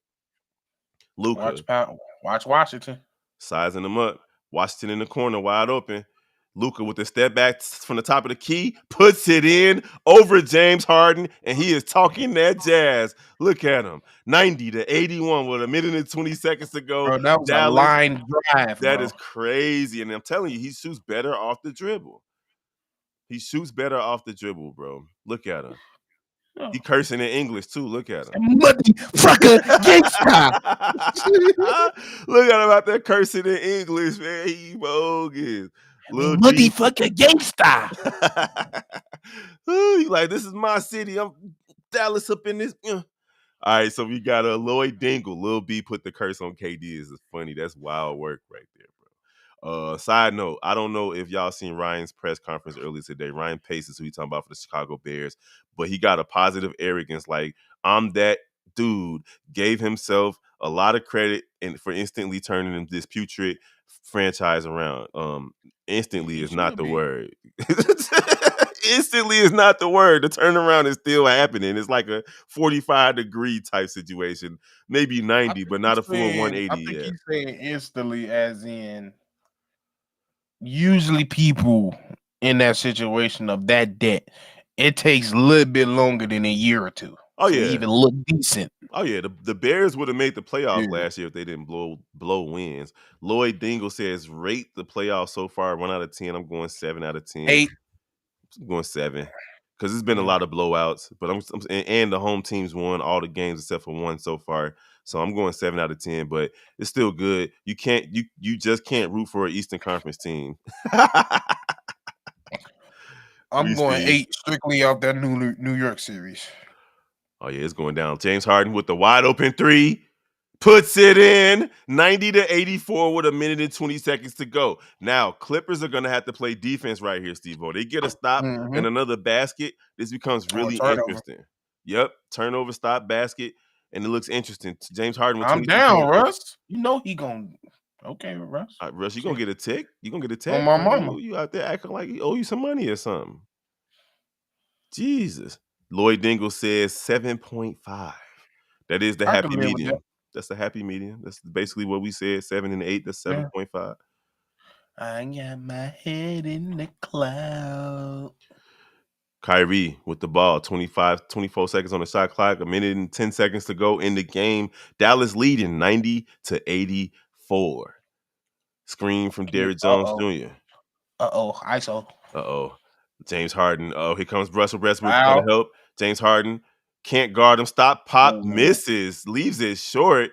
Speaker 1: Luka
Speaker 3: Watch Washington.
Speaker 1: sizing them up. Washington in the corner, wide open. Luka with the step back from the top of the key, puts it in over James Harden, and he is talking that jazz. Look at him. 90-81 with a minute and 20 seconds to go.
Speaker 3: Bro, that was a
Speaker 1: Dallas,
Speaker 3: line drive,
Speaker 1: that
Speaker 3: bro.
Speaker 1: is crazy. And I'm telling you, he shoots better off the dribble. He shoots better off the dribble, bro. Look at him. He
Speaker 3: Oh.
Speaker 1: cursing in English too. Look at him.
Speaker 3: Motherfucker gangsta.
Speaker 1: Look at him out there cursing in English, man. He bogus. Little D.
Speaker 3: Motherfucker gangsta.
Speaker 1: Ooh, he like, this is my city. I'm Dallas up in this. All right, so we got a Lloyd Dingle. Lil B put the curse on KD. Is funny. That's wild work right there, bro. Side note, I don't know if y'all seen Ryan's press conference earlier today. Ryan Pace is who he talking about for the Chicago Bears, but he got a positive arrogance like, I'm that dude, gave himself a lot of credit and for instantly turning this putrid franchise around. Instantly
Speaker 3: He
Speaker 1: is not
Speaker 3: should
Speaker 1: the
Speaker 3: be.
Speaker 1: word. Instantly is not the word. The turnaround is still happening. It's like a 45-degree type situation, maybe 90, but not a full
Speaker 3: I
Speaker 1: 180
Speaker 3: think
Speaker 1: yet.
Speaker 3: he's saying instantly, as in usually people in that situation of that debt, it takes a little bit longer than a year or two
Speaker 1: Oh
Speaker 3: to
Speaker 1: yeah.
Speaker 3: even look decent.
Speaker 1: Oh yeah, the Bears would have made the playoffs
Speaker 3: Yeah.
Speaker 1: last year if they didn't blow wins. Lloyd Dingle says rate the playoffs so far 1 out of 10. I'm going 7 out of 10.
Speaker 3: 8.
Speaker 1: I'm going 7. because it's been a lot of blowouts. But and the home teams won all the games except for one so far. So I'm going 7 out of 10, but it's still good. You just can't root for an Eastern Conference team.
Speaker 3: I'm going
Speaker 1: Steve.
Speaker 3: 8 strictly off that New York series.
Speaker 1: Oh yeah, it's going down. James Harden with the wide open three. Puts it in 90-84 with 1:20 to go. Now, Clippers are going to have to play defense right here, Steve-O. They get a stop and another basket. This becomes really interesting. Yep, turnover, stop, basket, and it looks interesting. James Harden with
Speaker 3: I'm
Speaker 1: 22
Speaker 3: down,
Speaker 1: points.
Speaker 3: Russ. You know he going to. Okay, Russ.
Speaker 1: Russ, you going to get a tick? You going to get a
Speaker 3: On
Speaker 1: tick?
Speaker 3: my
Speaker 1: Like,
Speaker 3: mama.
Speaker 1: you out there acting like he owe you some money or something. Jesus. Lloyd Dingle says 7.5. That is the
Speaker 3: I can
Speaker 1: happy
Speaker 3: live with
Speaker 1: medium.
Speaker 3: that.
Speaker 1: That's the happy medium. That's basically what we said. 7 and 8. That's 7.5.
Speaker 3: I got my head in the cloud.
Speaker 1: Kyrie with the ball. 24 seconds on the shot clock. 1:10 to go in the game. Dallas leading 90-84. Screen from Derrick Jones Jr.
Speaker 3: ISO.
Speaker 1: James Harden. Oh, here comes Russell Westbrook trying
Speaker 3: Foul.
Speaker 1: to help. James Harden can't guard him. Stop, pop,
Speaker 3: Ooh.
Speaker 1: misses, leaves it short.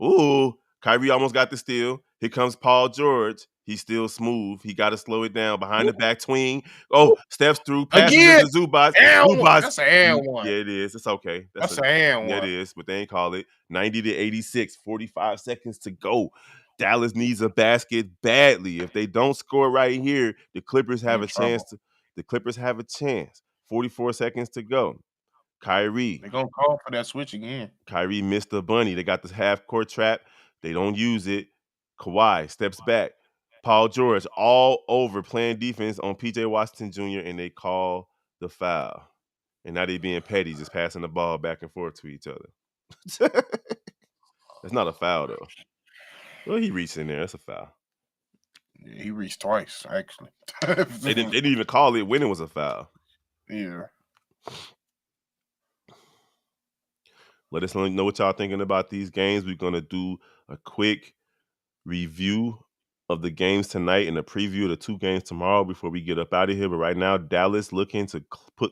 Speaker 1: Ooh, Kyrie almost got the steal. Here comes Paul George. He's still smooth. He got to slow it down. Behind the back twing. Oh, steps through, passes it
Speaker 3: Again.
Speaker 1: to Zubac.
Speaker 3: And one.
Speaker 1: Zubac.
Speaker 3: That's an and one.
Speaker 1: Yeah, it is. It's okay.
Speaker 3: That's an and
Speaker 1: Yeah, it
Speaker 3: one.
Speaker 1: is. But they ain't call it. 90-86. 45 seconds to go. Dallas needs a basket badly. If they don't score right here, the Clippers have a chance to. The Clippers have a chance. 44 seconds to go. Kyrie.
Speaker 3: They're going to call for that switch again.
Speaker 1: Kyrie missed the bunny. They got this half-court trap. They don't use it. Kawhi steps back. Paul George all over playing defense on P.J. Washington Jr., and they call the foul. And now they being petty, just passing the ball back and forth to each other. That's not a foul, though. Well, he reached in there. That's a foul.
Speaker 3: Yeah, he reached twice, actually.
Speaker 1: They didn't even call it when it was a foul.
Speaker 3: Yeah.
Speaker 1: Let us know what y'all thinking about these games. We're going to do a quick review of the games tonight and a preview of the 2 games tomorrow before we get up out of here. But right now, Dallas looking to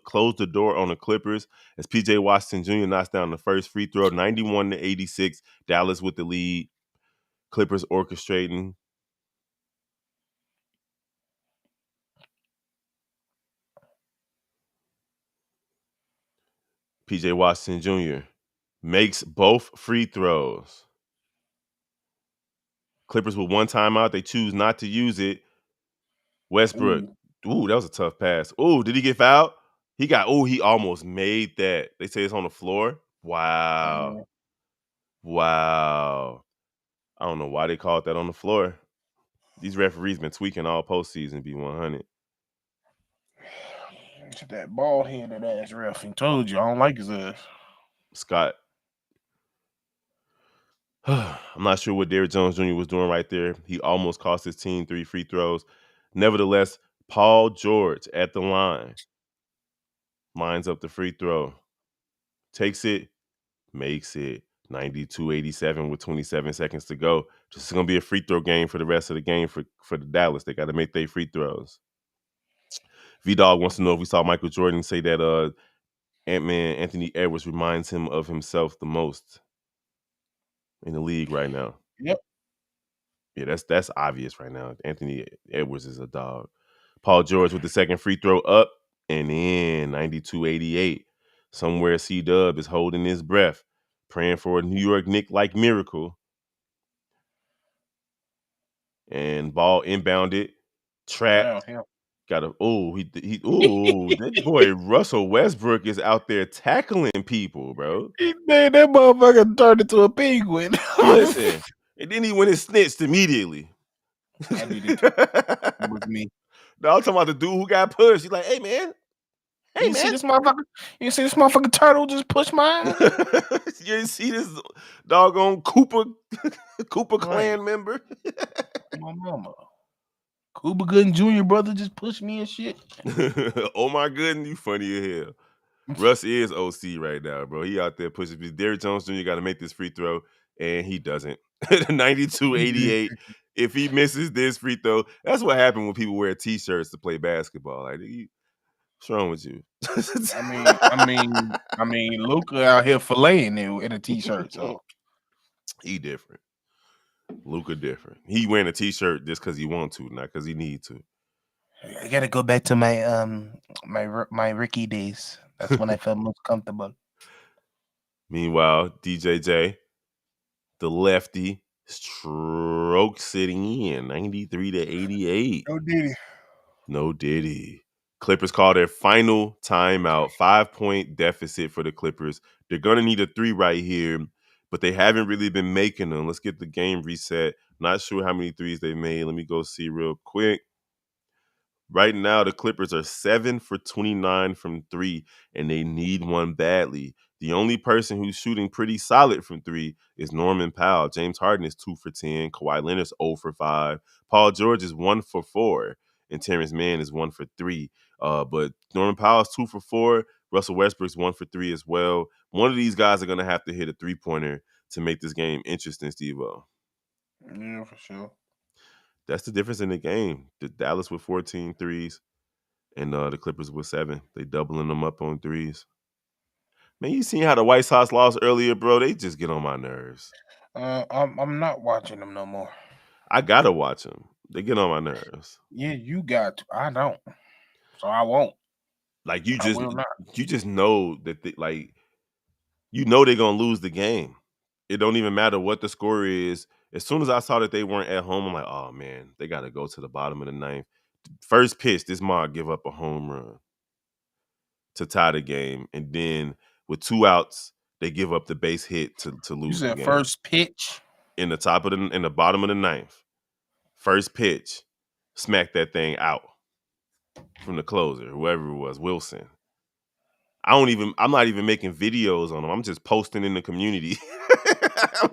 Speaker 1: close the door on the Clippers as P.J. Washington Jr. knocks down the first free throw, 91-86. Dallas with the lead. Clippers orchestrating. P.J. Washington Jr. makes both free throws. Clippers with 1 timeout. They choose not to use it. Westbrook. Ooh, that was a tough pass. Ooh, did he get fouled? He almost made that. They say it's on the floor. Wow. Wow. I don't know why they called that on the floor. These referees been tweaking all postseason, B100.
Speaker 3: That bald-headed ass ref. He told you, I don't like his ass.
Speaker 1: Scott. I'm not sure what Derrick Jones Jr. was doing right there. He almost cost his team 3 free throws. Nevertheless, Paul George at the line. Lines up the free throw. Takes it. Makes it. 92-87 with 27 seconds to go. This is going to be a free throw game for the rest of the game for the Dallas. They got to make their free throws. V-Dog wants to know if we saw Michael Jordan say that Ant-Man Anthony Edwards reminds him of himself the most in the league right now.
Speaker 3: Yep.
Speaker 1: Yeah, that's obvious right now. Anthony Edwards is a dog. Paul George with the second free throw up and in 92-88. Somewhere C-Dub is holding his breath, praying for a New York Knick-like miracle. And ball inbounded, trapped. Got a that boy Russell Westbrook is out there tackling people, bro.
Speaker 3: Man, that motherfucker turned into a penguin.
Speaker 1: Listen, and then he went and snitched immediately.
Speaker 3: I did it with me.
Speaker 1: No, I'm talking about the dude who got pushed. He's like, hey man.
Speaker 3: You see this motherfucker? You see this motherfucking turtle just push mine?
Speaker 1: You didn't see this doggone Cooper clan member?
Speaker 3: My mama. Cuba Gooden Jr. brother just pushed me and shit.
Speaker 1: Oh my goodness, you funny as hell. Russ is OC right now, bro. He out there pushing. Derrick Jones Jr. got to make this free throw, and he doesn't. 92-88. If he misses this free throw, that's what happened when people wear T-shirts to play basketball. Like What's wrong with you?
Speaker 3: Luca out here filleting it in a t-shirt. So
Speaker 1: He different. Luca different. He wearing a t-shirt just because he want to, not because he need to.
Speaker 3: I gotta go back to my Ricky days. That's when I felt most comfortable.
Speaker 1: Meanwhile, DJJ, the lefty, stroke sitting in 93 to 88.
Speaker 3: Oh, did he?
Speaker 1: No Diddy. Clippers call their final timeout. 5-point deficit for the Clippers. They're going to need a 3 right here, but they haven't really been making them. Let's get the game reset. Not sure how many threes they made. Let me go see real quick. Right now, the Clippers are 7 for 29 from 3, and they need one badly. The only person who's shooting pretty solid from 3 is Norman Powell. James Harden is 2 for 10. Kawhi Leonard's 0 for 5. Paul George is 1 for 4. And Terrence Mann is 1 for 3. But Norman Powell's 2 for 4. Russell Westbrook's 1 for 3 as well. One of these guys are going to have to hit a 3-pointer to make this game interesting, Steve-O.
Speaker 3: Yeah, for sure.
Speaker 1: That's the difference in the game. The Dallas with 14 threes. And the Clippers with 7. They doubling them up on threes. Man, you seen how the White Sox lost earlier, bro? They just get on my nerves.
Speaker 3: I'm not watching them no more.
Speaker 1: I gotta watch them. They get on my nerves.
Speaker 3: Yeah, you got to. I don't. So I won't.
Speaker 1: Like
Speaker 3: I will not.
Speaker 1: you just know that you know they're gonna lose the game. It don't even matter what the score is. As soon as I saw that they weren't at home, I'm like, oh man, they gotta go to the bottom of the ninth. First pitch, this Mod give up a home run to tie the game, and then with 2 outs, they give up the base hit to
Speaker 3: You
Speaker 1: lose the
Speaker 3: said
Speaker 1: game.
Speaker 3: first pitch.
Speaker 1: In the bottom of the ninth, first pitch, smack that thing out from the closer, whoever it was, Wilson. I'm not even making videos on them. I'm just posting in the community.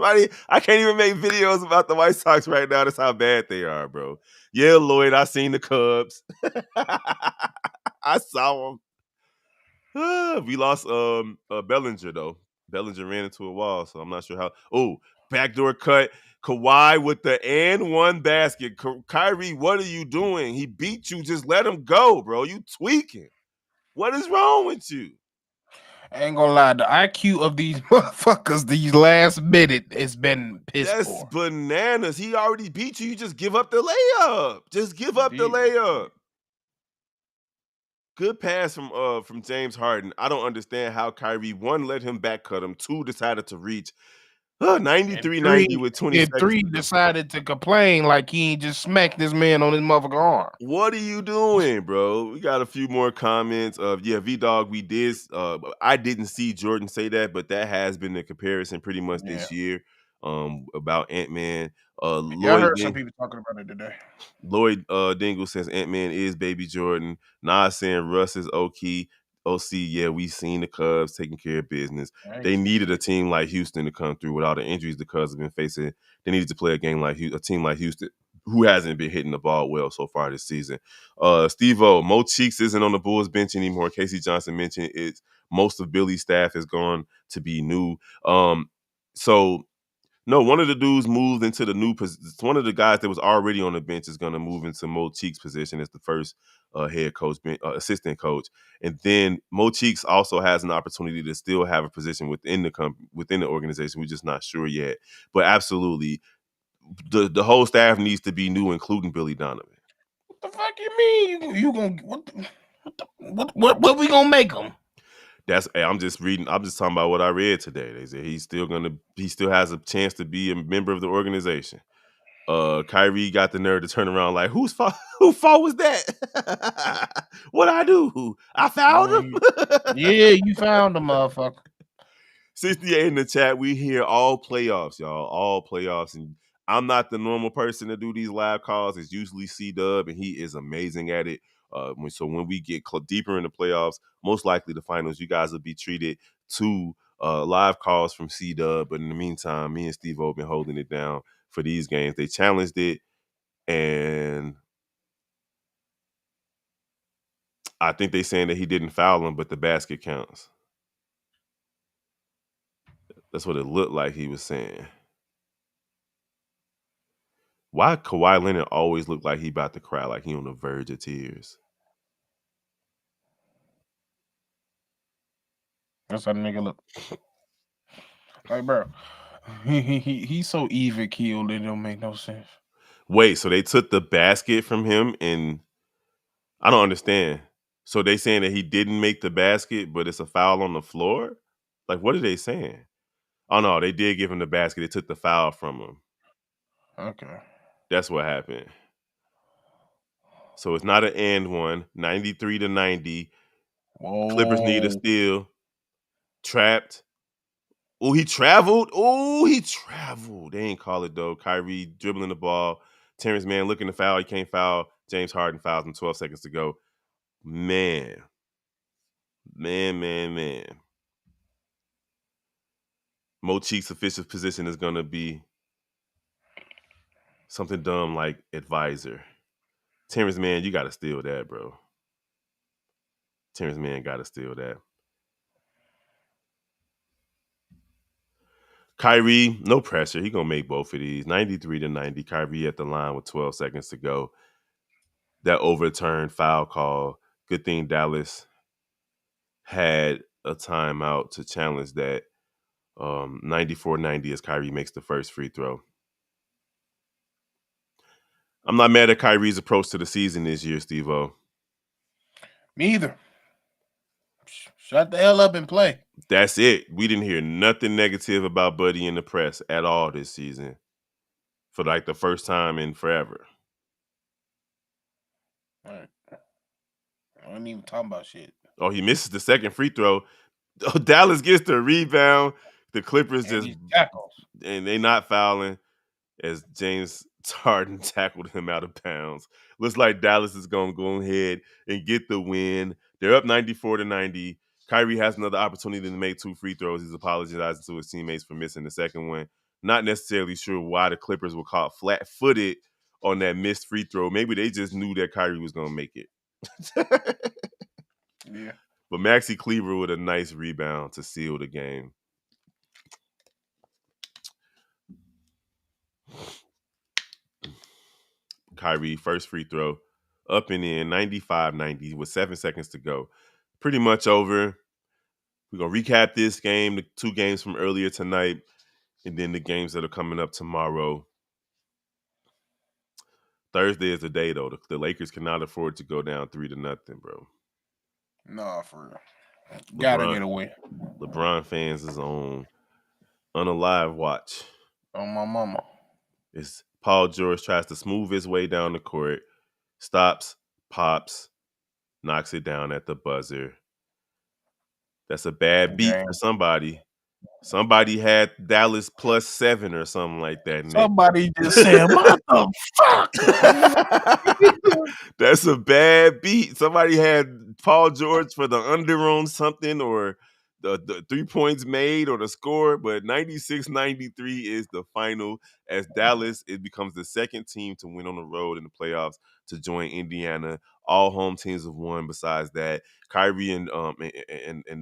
Speaker 1: I can't even make videos about the White Sox right now. That's how bad they are, bro. Yeah, Lloyd, I seen the Cubs. I saw them. We lost Bellinger though. Bellinger ran into a wall, so I'm not sure how. Oh, backdoor cut. Kawhi with the and one basket. Kyrie, what are you doing? He beat you. Just let him go, bro. You tweaking. What is wrong with you?
Speaker 3: I ain't gonna lie, the IQ of these motherfuckers these last minute has been piss
Speaker 1: That's
Speaker 3: poor.
Speaker 1: bananas. He already beat you. You just give up the layup. Just give up the
Speaker 3: Indeed.
Speaker 1: layup. Good pass from James Harden. I don't understand how Kyrie, 1, let him back cut him, 2, decided to reach.
Speaker 3: And
Speaker 1: 93-90 with 20 seconds
Speaker 3: three
Speaker 1: to go.
Speaker 3: decided to complain like he ain't just smacked this man on his motherfucker arm.
Speaker 1: What are you doing, bro? We got a few more comments of V-Dog. I didn't see Jordan say that, but that has been the comparison pretty much
Speaker 3: Yeah.
Speaker 1: this year about Ant-Man.
Speaker 3: Yeah, I heard some people talking about it today.
Speaker 1: Lloyd Dingle says Ant-Man is Baby Jordan. Nas saying Russ is OC. Yeah, we seen the Cubs taking care of business.
Speaker 3: I ain't
Speaker 1: They
Speaker 3: see
Speaker 1: needed a
Speaker 3: shit.
Speaker 1: team like Houston to come through with all the injuries the Cubs have been facing. They needed to play a team like Houston, who hasn't been hitting the ball well so far this season. Steve-O, Mo Cheeks isn't on the Bulls bench anymore. Casey Johnson mentioned it. Most of Billy's staff is gone to be new. So no, one of the dudes moved into the new position. One of the guys that was already on the bench is going to move into Mo Cheeks' position as the first head coach, assistant coach, and then Mo Cheeks also has an opportunity to still have a position within the organization. We're just not sure yet, but absolutely, the whole staff needs to be new, including Billy Donovan.
Speaker 3: What the fuck you mean? You gonna what we gonna make them?
Speaker 1: I'm just reading. I'm just talking about what I read today. They said he still has a chance to be a member of the organization. Kyrie got the nerve to turn around like, whose fault? Whose fault was that? What I do? I found him.
Speaker 3: Yeah, you found the motherfucker.
Speaker 1: 68 in the chat. We hear all playoffs, y'all. All playoffs. And I'm not the normal person to do these live calls. It's usually C-Dub, and he is amazing at it. So when we get deeper in the playoffs, most likely the finals, you guys will be treated to live calls from C-Dub. But in the meantime, me and Steve-O have been holding it down for these games. They challenged it, and I think they saying that he didn't foul him, but the basket counts. That's what it looked like he was saying. Why Kawhi Leonard always look like he about to cry, like he on the verge of tears?
Speaker 3: That's how the nigga look. Like, bro, he's so even keeled it don't make no sense.
Speaker 1: Wait, so they took the basket from him, and I don't understand. So they saying that he didn't make the basket, but it's a foul on the floor? Like, what are they saying? Oh no, they did give him the basket. They took the foul from him.
Speaker 3: Okay.
Speaker 1: That's what happened. So it's not an and one. 93-90. Clippers need a
Speaker 3: Whoa.
Speaker 1: steal. Trapped. Oh, he traveled. Oh, he traveled. They ain't call it though. Kyrie dribbling the ball. Terrence Mann looking to foul. He can't foul. James Harden fouls him 12 seconds to go. Man. Man. Mo Cheek's official position is going to be something dumb like advisor. Terrence Mann, you got to steal that, bro. Terrence Mann got to steal that. Kyrie, no pressure. He going to make both of these. 93-90. Kyrie at the line with 12 seconds to go. That overturned foul call. Good thing Dallas had a timeout to challenge that. 94-90 as Kyrie makes the first free throw. I'm not mad at Kyrie's approach to the season this year, Steve-O.
Speaker 3: Me either. Shut the hell up and play.
Speaker 1: That's it. We didn't hear nothing negative about Buddy in the press at all this season for like the first time in forever.
Speaker 3: All right. I ain't even talking about shit.
Speaker 1: Oh, he misses the second free throw. Oh, Dallas gets the rebound. The Clippers
Speaker 3: And
Speaker 1: just
Speaker 3: these tackles.
Speaker 1: and they not fouling as James Harden tackled him out of bounds. Looks like Dallas is going to go ahead and get the win. They're up 94-90. Kyrie has another opportunity to make two free throws. He's apologizing to his teammates for missing the second one. Not necessarily sure why the Clippers were caught flat-footed on that missed free throw. Maybe they just knew that Kyrie was going to make it.
Speaker 3: Yeah.
Speaker 1: But Maxi Kleber with a nice rebound to seal the game. Kyrie, first free throw, up and in, 95-90 with 7 seconds to go. Pretty much over. We're going to recap this game, the two games from earlier tonight, and then the games that are coming up tomorrow. Thursday is the day, though. The Lakers cannot afford to go down 3-0, bro.
Speaker 3: Nah, for real. Gotta get away.
Speaker 1: LeBron fans is on unalive watch.
Speaker 3: On my mama.
Speaker 1: It's Paul George tries to smooth his way down the court, stops, pops, knocks it down at the buzzer. That's a bad beat for somebody. Somebody had Dallas +7 or something like that.
Speaker 3: Somebody just said, motherfucker.
Speaker 1: That's a bad beat. Somebody had Paul George for the under on something or the 3 points made or the score, but 96-93 is the final as Dallas, it becomes the second team to win on the road in the playoffs to join Indiana. All home teams have won besides that. Kyrie and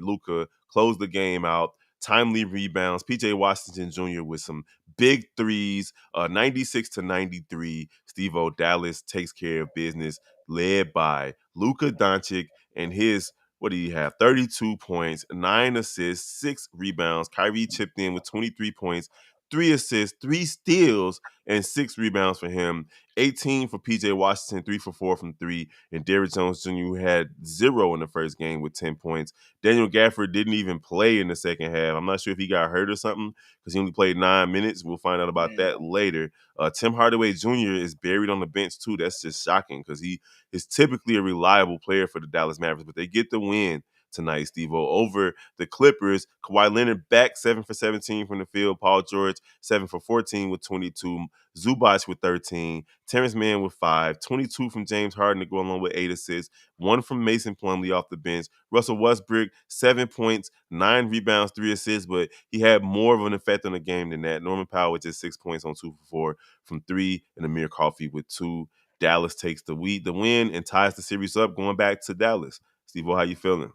Speaker 1: Luka closed the game out. Timely rebounds. PJ Washington Jr. with some big threes. 96-93. Steve-O, Dallas takes care of business, led by Luka Doncic and his, what do you have? 32 points, 9 assists, 6 rebounds. Kyrie chipped in with 23 points, 3 assists, 3 steals, and 6 rebounds for him. 18 for PJ Washington, 3 for 4 from 3. And Derrick Jones Jr., who had 0 in the first game with 10 points. Daniel Gafford didn't even play in the second half. I'm not sure if he got hurt or something because he only played 9 minutes. We'll find out about that later. Tim Hardaway Jr. is buried on the bench too. That's just shocking because he is typically a reliable player for the Dallas Mavericks, but they get the win tonight, Steve-O, over the Clippers. Kawhi Leonard back 7 for 17 from the field. Paul George 7 for 14 with 22. Zubac with 13. Terrence Mann with 5. 22 from James Harden to go along with 8 assists. 1 from Mason Plumlee off the bench. Russell Westbrook 7 points, 9 rebounds, 3 assists, but he had more of an effect on the game than that. Norman Powell with just 6 points on 2 for 4 from 3, and Amir Coffey with 2. Dallas takes the win and ties the series up going back to Dallas. Steve-O, how you feeling?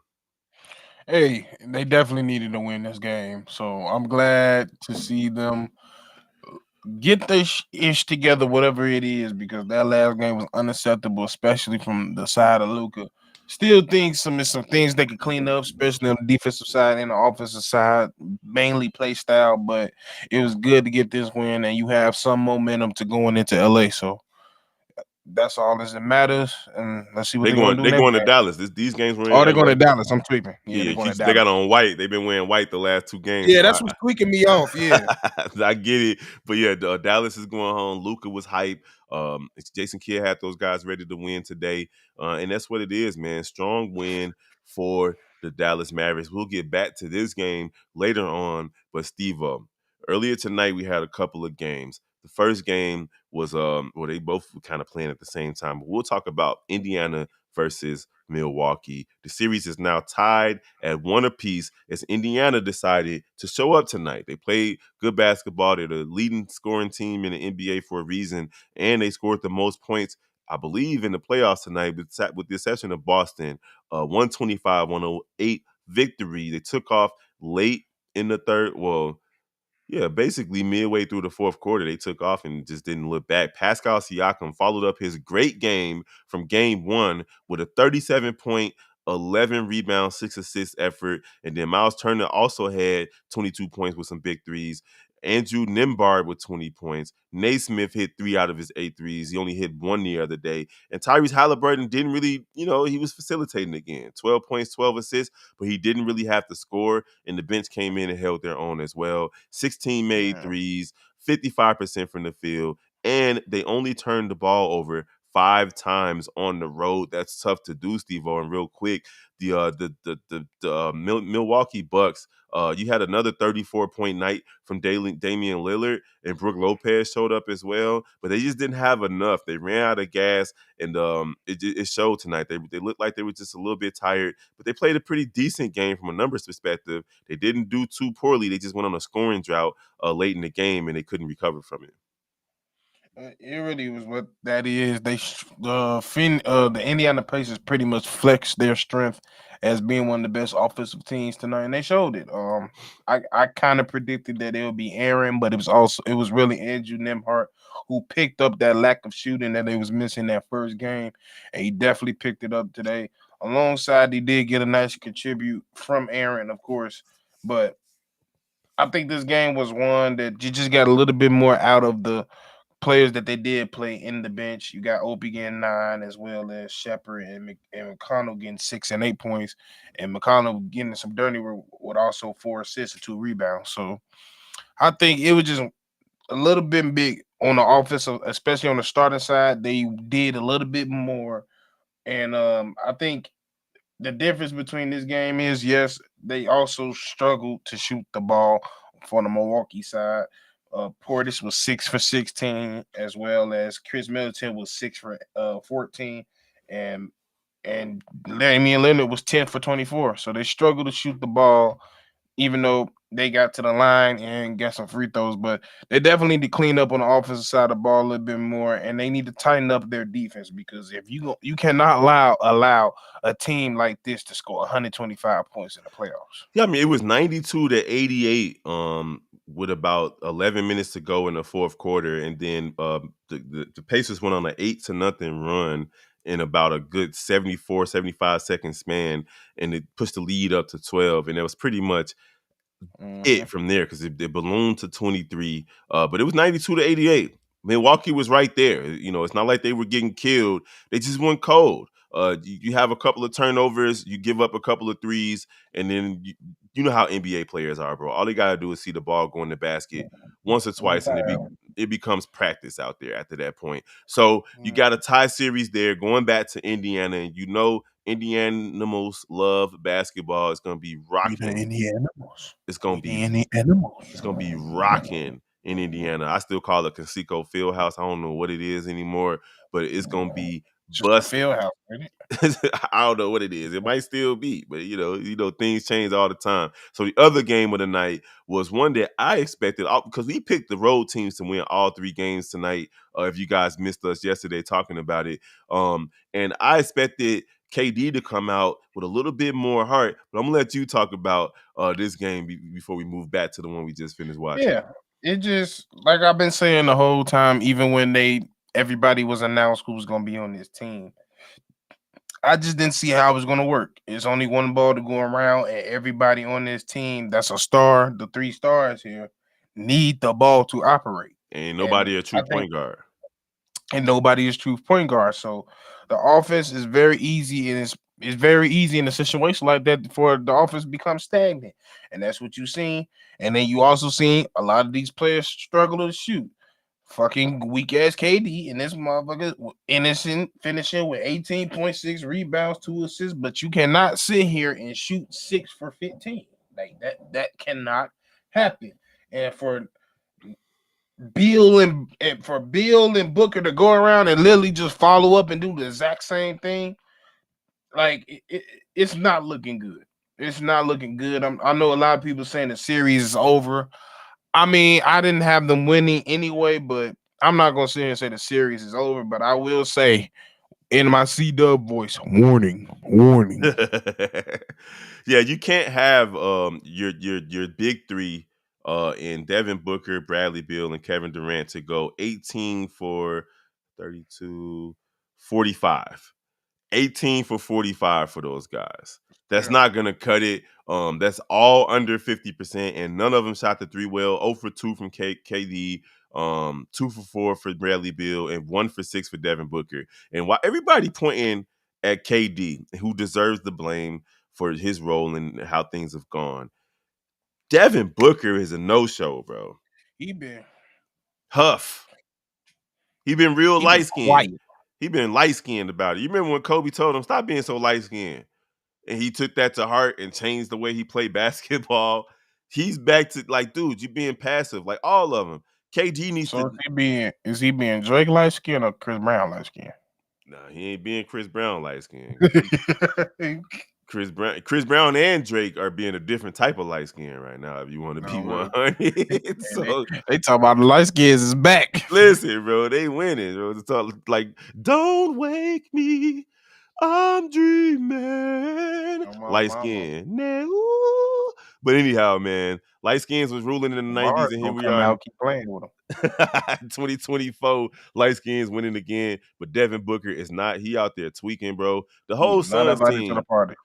Speaker 3: Hey, they definitely needed to win this game. So I'm glad to see them get this ish together, whatever it is, because that last game was unacceptable, especially from the side of Luka. Still think some things they could clean up, especially on the defensive side and the offensive side, mainly play style. But it was good to get this win, and you have some momentum to going into LA. So that's all that matters. And let's see what
Speaker 1: They
Speaker 3: they're gonna
Speaker 1: going
Speaker 3: do
Speaker 1: they
Speaker 3: next
Speaker 1: going to
Speaker 3: game.
Speaker 1: Dallas. These games were
Speaker 3: Oh,
Speaker 1: in
Speaker 3: they're going
Speaker 1: LA.
Speaker 3: to Dallas. I'm tweaking. Yeah,
Speaker 1: Yeah,
Speaker 3: they're going to
Speaker 1: they
Speaker 3: Dallas.
Speaker 1: got on white. They've been wearing white the last 2 games,
Speaker 3: Yeah,
Speaker 1: so
Speaker 3: that's what's tweaking me off. Yeah.
Speaker 1: I get it. But yeah, Dallas is going home. Luca was hype. Jason Kidd had those guys ready to win today, and that's what it is, man. Strong win for the Dallas Mavericks. We'll get back to this game later on, but Steve, earlier tonight we had a couple of games. The first game was well, they both were kind of playing at the same time. But we'll talk about Indiana versus Milwaukee. The series is now tied at 1 apiece as Indiana decided to show up tonight. They played good basketball. They're the leading scoring team in the NBA for a reason, and they scored the most points, I believe, in the playoffs tonight, with the exception of Boston. 125-108 victory. They took off late in the third. Well, yeah, basically midway through the fourth quarter, they took off and just didn't look back. Pascal Siakam followed up his great game from game one with a 37-point, 11 rebound, 6 assist effort. And then Miles Turner also had 22 points with some big threes. Andrew Nembhard with 20 points. Naismith hit 3 out of his 8 threes. He only hit 1 the other day. And Tyrese Halliburton didn't really, he was facilitating again. 12 points, 12 assists, but he didn't really have to score. And the bench came in and held their own as well. 16 made
Speaker 3: Yeah.
Speaker 1: threes, 55% from the field, and they only turned the ball over 5 times on the road. That's tough to do, Steve-O. And real quick, the Milwaukee Bucks, you had another 34-point night from Damian Lillard, and Brook Lopez showed up as well, but they just didn't have enough. They ran out of gas, and it showed tonight. They looked like they were just a little bit tired, but they played a pretty decent game from a numbers perspective. They didn't do too poorly. They just went on a scoring drought late in the game, and they couldn't recover from it.
Speaker 3: It really was what that is. The Indiana Pacers pretty much flexed their strength as being one of the best offensive teams tonight, and they showed it. I kind of predicted that it would be Aaron, but it was really Andrew Nembhard who picked up that lack of shooting that they was missing that first game, and he definitely picked it up today. Alongside, he did get a nice contribute from Aaron, of course, but I think this game was one that you just got a little bit more out of the players that they did play in the bench. You got Opie getting 9, as well as Shepard and McConnell getting 6 and 8 points, and McConnell getting some dirty with also 4 assists and 2 rebounds. So I think it was just a little bit big on the offensive, especially on the starting side. They did a little bit more, and I think the difference between this game is, yes, they also struggled to shoot the ball for the Milwaukee side. Portis was 6 for 16, as well as Chris Middleton was 6 for 14, and Damian Leonard was 10 for 24. So they struggled to shoot the ball, even though they got to the line and got some free throws. But they definitely need to clean up on the offensive side of the ball a little bit more, and they need to tighten up their defense, because if you cannot allow a team like this to score 125 points in the playoffs.
Speaker 1: Yeah, I mean, it was 92-88 with about 11 minutes to go in the fourth quarter, and then the Pacers went on an 8-0 run in about a good 74-75 second span, and it pushed the lead up to 12, and it was pretty much it from there, because it ballooned to 23. But it was 92-88. Milwaukee was right there. It's not like they were getting killed. They just went cold. You have a couple of turnovers, you give up a couple of threes, and then you know how NBA players are, bro. All they gotta do is see the ball go in the basket once or twice, and it becomes practice out there after that point. So you got a tie series there, going back to Indiana, and Indiana's love basketball. Is gonna be rocking. It's gonna be it's gonna be rocking in Indiana. I still call it Conseco Fieldhouse. I don't know what it is anymore, but it's gonna be
Speaker 3: Just a
Speaker 1: busting.
Speaker 3: field house, really.
Speaker 1: I don't know what it is. It might still be, but things change all the time. So the other game of the night was one that I expected, because we picked the road teams to win all 3 games tonight. If you guys missed us yesterday talking about it, and I expected KD to come out with a little bit more heart, but I'm gonna let you talk about this game before we move back to the one we just finished watching.
Speaker 3: Yeah, it just, like I've been saying the whole time, even when everybody was announced who was going to be on this team, I just didn't see how it was going to work. It's only one ball to go around, and everybody on this team that's a star, the three stars here, need the ball to operate.
Speaker 1: Ain't
Speaker 3: And
Speaker 1: nobody a
Speaker 3: I
Speaker 1: true
Speaker 3: think,
Speaker 1: point guard.
Speaker 3: and nobody is true point guard. So the offense is very easy, and it's very easy in a situation like that for the offense to become stagnant. And that's what you seen. And then you also seen a lot of these players struggle to shoot. Fucking weak ass KD and this motherfucker innocent finishing with 18.6 rebounds, 2 assists, but you cannot sit here and shoot 6 for 15. Like that cannot happen. And for Bill and Booker to go around and literally just follow up and do the exact same thing, like it's not looking good. It's not looking good. I know a lot of people saying the series is over. I mean, I didn't have them winning anyway, but I'm not gonna sit here and say the series is over. But I will say in my C Dub voice, warning, warning.
Speaker 1: Yeah, you can't have your big three in Devin Booker, Bradley Beal, and Kevin Durant to go 18 for 32, 45. 18 for 45 for those guys. That's
Speaker 3: Yeah.
Speaker 1: not gonna cut it. That's all under 50%, and none of them shot the three well. 0 for 2 from KD, 2 for 4 for Bradley Beal, and 1 for 6 for Devin Booker. And while everybody pointing at KD, who deserves the blame for his role and how things have gone, Devin Booker is a no-show, bro.
Speaker 3: He been
Speaker 1: Huff. He been real
Speaker 3: he been
Speaker 1: light skinned.
Speaker 3: quiet.
Speaker 1: He been light skinned about it. You remember when Kobe told him, "Stop being so light skinned," and he took that to heart and changed the way he played basketball. He's back to like, dude, you being passive, like all of them. KG needs
Speaker 3: So
Speaker 1: to.
Speaker 3: is he being Drake light skin or Chris Brown light skin?
Speaker 1: Nah, he ain't being Chris Brown light skin. Chris Brown and Drake are being a different type of light skin right now. If you want to be
Speaker 3: No,
Speaker 1: 100,
Speaker 3: and
Speaker 1: so
Speaker 3: they talk about the light skins is back.
Speaker 1: listen, bro, they winning. Bro. It's all like, don't wake me, I'm dreaming.
Speaker 3: Oh, my
Speaker 1: Light
Speaker 3: mama.
Speaker 1: skin. Nah, ooh. But anyhow, man, light skins was ruling in the 90s,
Speaker 3: Mars
Speaker 1: and here
Speaker 3: gonna
Speaker 1: we
Speaker 3: come
Speaker 1: are in
Speaker 3: out, keep playing with him.
Speaker 1: 2024. Light skins winning again, but Devin Booker is not. He out there tweaking, bro. The
Speaker 3: He's
Speaker 1: whole
Speaker 3: not
Speaker 1: Suns
Speaker 3: invited to the
Speaker 1: team
Speaker 3: party.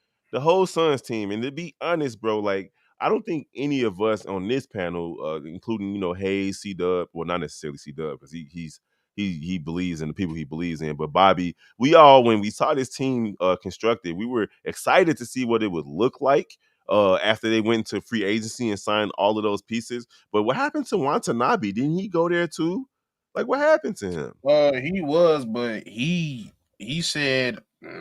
Speaker 1: Suns team. And to be honest, bro, like I don't think any of us on this panel, including Hayes, C Dub, well, not necessarily C Dub, because he believes in the people he believes in, but Bobby, we all when we saw this team constructed, we were excited to see what it would look like. After they went to free agency and signed all of those pieces, but what happened to Watanabe? Didn't he go there too? Like, what happened to him?
Speaker 3: He was, but he said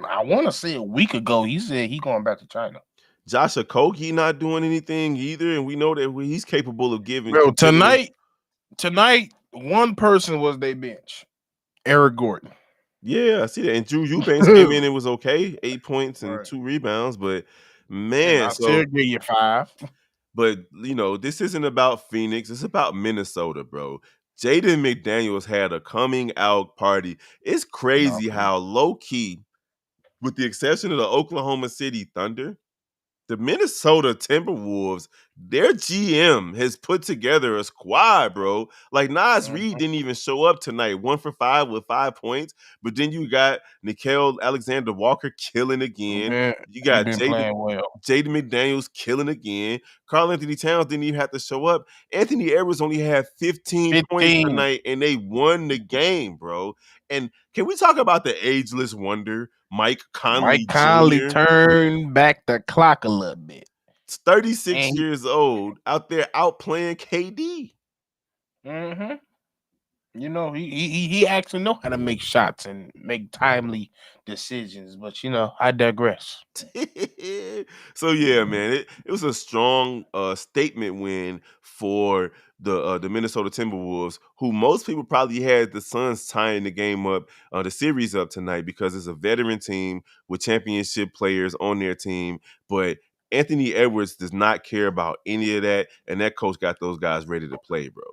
Speaker 3: I want to say a week ago he said he going back to China.
Speaker 1: Josh Okogie not doing anything either, and we know that he's capable of giving
Speaker 3: Bro,
Speaker 1: contributing.
Speaker 3: tonight, one person was they bench, Eric Gordon.
Speaker 1: Yeah, I see that. And Drew Eubanks came in and was okay, 8 points and
Speaker 3: Right.
Speaker 1: 2 rebounds. But
Speaker 3: And
Speaker 1: man,
Speaker 3: Nasir gave you 5.
Speaker 1: but this isn't about Phoenix. It's about Minnesota, bro. Jaden McDaniels had a coming out party. It's
Speaker 3: No,
Speaker 1: crazy how low key, with the exception of the Oklahoma City Thunder, the Minnesota Timberwolves, their GM has put together a squad, bro. Like Nas Reed didn't even show up tonight, 1 for 5 with 5 points. But then you got Nickeil Alexander Walker killing again.
Speaker 3: man,
Speaker 1: You
Speaker 3: he
Speaker 1: got
Speaker 3: been playing well.
Speaker 1: Jaden McDaniels killing again. Karl Anthony Towns didn't even have to show up. Anthony Edwards only had 15 points
Speaker 3: 15.
Speaker 1: tonight, and they won the game, bro. And can we talk about the ageless wonder, Mike
Speaker 3: Mike
Speaker 1: Conley
Speaker 3: Conley
Speaker 1: Jr.?
Speaker 3: turned back the clock a little bit.
Speaker 1: 36
Speaker 3: And
Speaker 1: years old, out there outplaying KD.
Speaker 3: he, he actually know how to make shots and make timely decisions. But I digress.
Speaker 1: So yeah, man, it was a strong statement win for the Minnesota Timberwolves, who most people probably had the Suns tying the game up, the series up tonight, because it's a veteran team with championship players on their team. But Anthony Edwards does not care about any of that, and that coach got those guys ready to play, bro.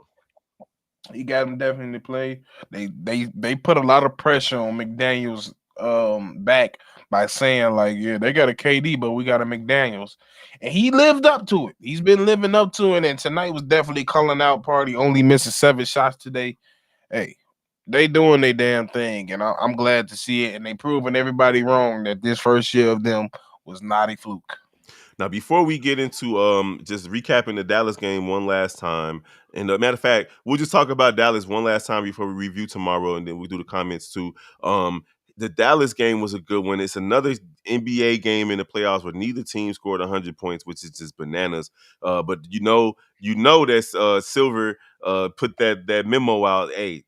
Speaker 3: He got him definitely to play. They put a lot of pressure on McDaniels back by saying like, yeah, they got a KD, but we got a McDaniels. And he lived up to it. He's been living up to it. And tonight was definitely calling out party, only missing 7 shots today. Hey, they doing their damn thing, and I'm glad to see it. And they proving everybody wrong that this first year of them was not a fluke.
Speaker 1: Now, before we get into just recapping the Dallas game one last time, and matter of fact, we'll just talk about Dallas one last time before we review tomorrow, and then we'll do the comments too. The Dallas game was a good one. It's another NBA game in the playoffs where neither team scored 100 points, which is just bananas. But that Silver put that memo out. Hey,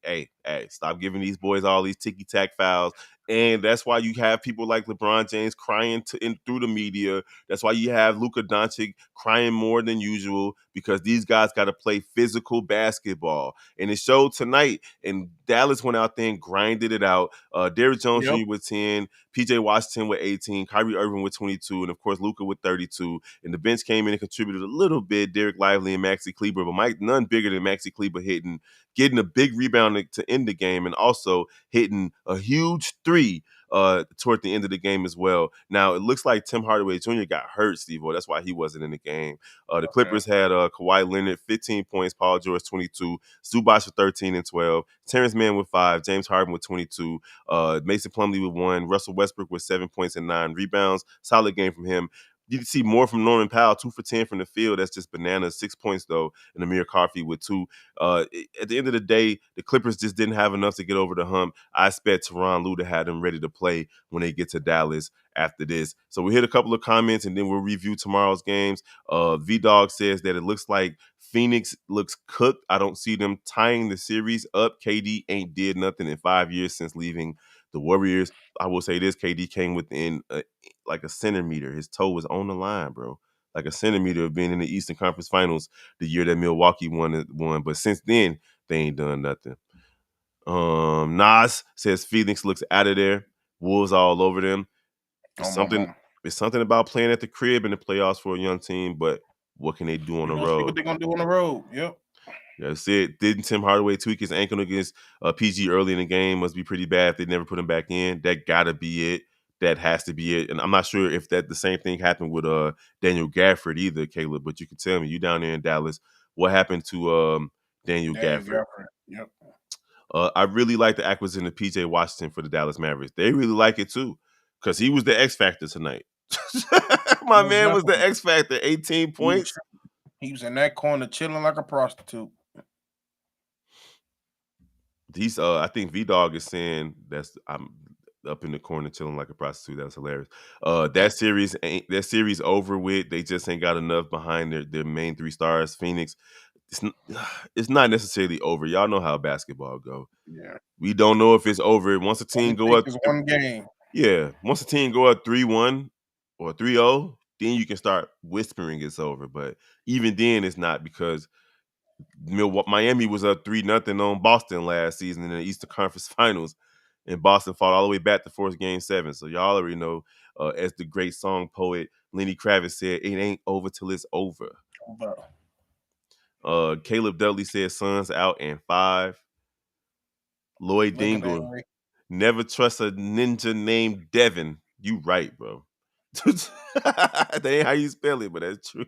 Speaker 1: stop giving these boys all these ticky tack fouls. And that's why you have people like LeBron James crying through the media. That's why you have Luka Doncic crying more than usual because these guys got to play physical basketball. And it showed tonight. And Dallas went out there and grinded it out. Derrick Jones
Speaker 3: Yep.
Speaker 1: Jr. with 10, PJ Washington with 18, Kyrie Irving with 22, and of course Luka with 32. And the bench came in and contributed a little bit. Derek Lively and Maxi Kleber, but none bigger than Maxi Kleber getting a big rebound to end the game, and also hitting a huge three toward the end of the game as well. Now, it looks like Tim Hardaway Jr. got hurt, Steve-O. That's why he wasn't in the game. The Clippers had Kawhi Leonard, 15 points, Paul George, 22, Zubac with 13 and 12, Terrence Mann with 5, James Harden with 22, Mason Plumlee with 1, Russell Westbrook with 7 points and 9 rebounds. Solid game from him. You can see more from Norman Powell, 2 for 10 from the field. That's just bananas. 6 points, though, and Amir Coffey with 2. At the end of the day, the Clippers just didn't have enough to get over the hump. I expect Tyronn Lue to have them ready to play when they get to Dallas after this. So we hit a couple of comments, and then we'll review tomorrow's games. V-Dog says that it looks like Phoenix looks cooked. I don't see them tying the series up. KD ain't did nothing in 5 years since leaving the Warriors. I will say this, KD came within like a centimeter. His toe was on the line, bro. Like a centimeter of being in the Eastern Conference Finals the year that Milwaukee won. But since then, they ain't done nothing. Nas says Phoenix looks out of there. Wolves all over them. It's
Speaker 3: On my
Speaker 1: something.
Speaker 3: mom.
Speaker 1: It's something about playing at the crib in the playoffs for a young team, but what can they do on
Speaker 3: We're
Speaker 1: the
Speaker 3: gonna see
Speaker 1: road?
Speaker 3: what they're gonna do on the road. Yep.
Speaker 1: That's it. Didn't Tim Hardaway tweak his ankle against PG early in the game? Must be pretty bad if they never put him back in. That gotta be it. That has to be it. And I'm not sure if that the same thing happened with Daniel Gafford either, Caleb. But you can tell me, you down there in Dallas, what happened to Daniel
Speaker 3: Daniel
Speaker 1: Gafford?
Speaker 3: Gafford. Yep.
Speaker 1: I really like the acquisition of PJ Washington for the Dallas Mavericks. They really like it too, because he was the X factor tonight. My
Speaker 3: Most
Speaker 1: man was the
Speaker 3: definitely.
Speaker 1: X factor. 18
Speaker 3: He was,
Speaker 1: points.
Speaker 3: he was in that corner chilling like a prostitute.
Speaker 1: He's I think V-Dog is saying that's I'm up in the corner chilling like a prostitute. That was hilarious. That series over with. They just ain't got enough behind their main 3 stars. Phoenix, it's it's not necessarily over. Y'all know how basketball go.
Speaker 3: Yeah.
Speaker 1: We don't know if it's over. Once a
Speaker 3: All
Speaker 1: team
Speaker 3: it
Speaker 1: go
Speaker 3: takes
Speaker 1: up,
Speaker 3: is one game.
Speaker 1: once a team go up 3-1 or 3-0, then you can start whispering it's over. But even then, it's not, because Miami was up 3-0 on Boston last season in the Eastern Conference Finals, and Boston fought all the way back to force Game 7. So y'all already know, as the great song poet Lenny Kravitz said, "It ain't over till it's over."
Speaker 3: But
Speaker 1: Caleb Dudley said Suns out in 5. Lloyd
Speaker 3: look at that,
Speaker 1: Dingle,
Speaker 3: Henry.
Speaker 1: never trust a ninja named Devin. You right, bro. That ain't how you spell it, but that's true.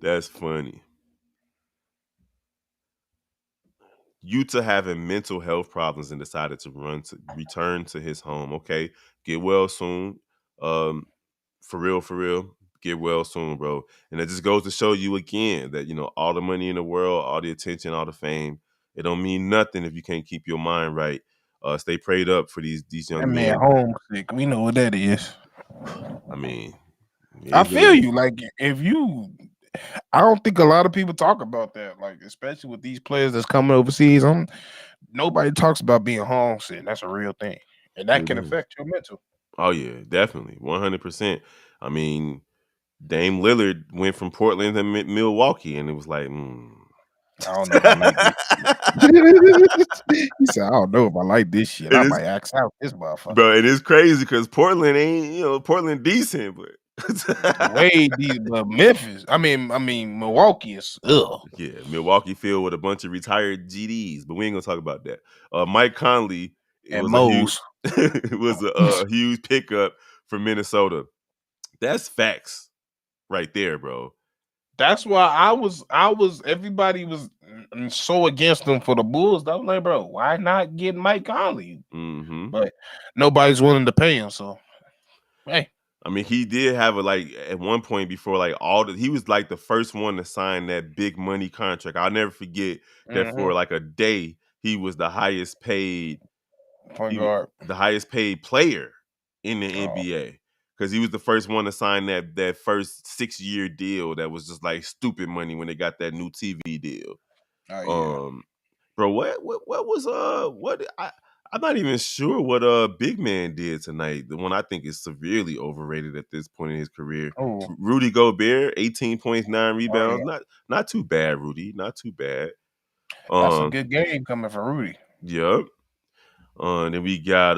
Speaker 1: That's funny. Utah having mental health problems and decided to return to his home. Okay, get well soon. Um, for real, get well soon, bro. And it just goes to show you again that, all the money in the world, all the attention, all the fame, it don't mean nothing if you can't keep your mind right. Stay prayed up for these
Speaker 3: That
Speaker 1: young
Speaker 3: man
Speaker 1: men.
Speaker 3: homesick. We know what that is.
Speaker 1: I mean, it
Speaker 3: I
Speaker 1: is what it
Speaker 3: feel
Speaker 1: is.
Speaker 3: you. Like if you, I don't think a lot of people talk about that. Like especially with these players that's coming overseas. Nobody talks about being homesick. That's a real thing, and that can
Speaker 1: Mhm.
Speaker 3: affect your mental.
Speaker 1: Oh yeah, definitely, 100%. I mean, Dame Lillard went from Portland to Milwaukee, and it was like,
Speaker 3: I don't know if I like this shit. He said, I don't know if I like this shit. I
Speaker 1: it is,
Speaker 3: might axe out this motherfucker.
Speaker 1: bro. It is crazy because Portland ain't, Portland decent, but
Speaker 3: Way these but Memphis. I mean Milwaukee is
Speaker 1: yeah, Milwaukee filled with a bunch of retired GDs, but we ain't gonna talk about that. Mike Conley, it
Speaker 3: and
Speaker 1: was a huge,
Speaker 3: Mo's.
Speaker 1: it was a huge pickup for Minnesota. That's facts right there, bro.
Speaker 3: That's why I was everybody was I'm so against them for the Bulls. I'm like, bro, why not get Mike Conley?
Speaker 1: Mm-hmm.
Speaker 3: But nobody's willing to pay him. So, hey,
Speaker 1: I mean, he did have a like at one point before like he was like the first one to sign that big money contract. I'll never forget that for like a day he was the highest paid
Speaker 3: point guard.
Speaker 1: the highest paid player in the
Speaker 3: Oh,
Speaker 1: NBA because he was the first one to sign that first 6-year deal that was just like stupid money when they got that new TV deal.
Speaker 3: oh yeah.
Speaker 1: Um, bro, what was what I'm not even sure what big man did tonight. The one I think is severely overrated at this point in his career.
Speaker 3: Oh,
Speaker 1: Rudy Gobert, 18 points, 9
Speaker 3: oh
Speaker 1: rebounds.
Speaker 3: yeah.
Speaker 1: Not too bad, Rudy. Not too bad.
Speaker 3: That's a
Speaker 1: Um,
Speaker 3: good game coming for Rudy.
Speaker 1: yep. Then we got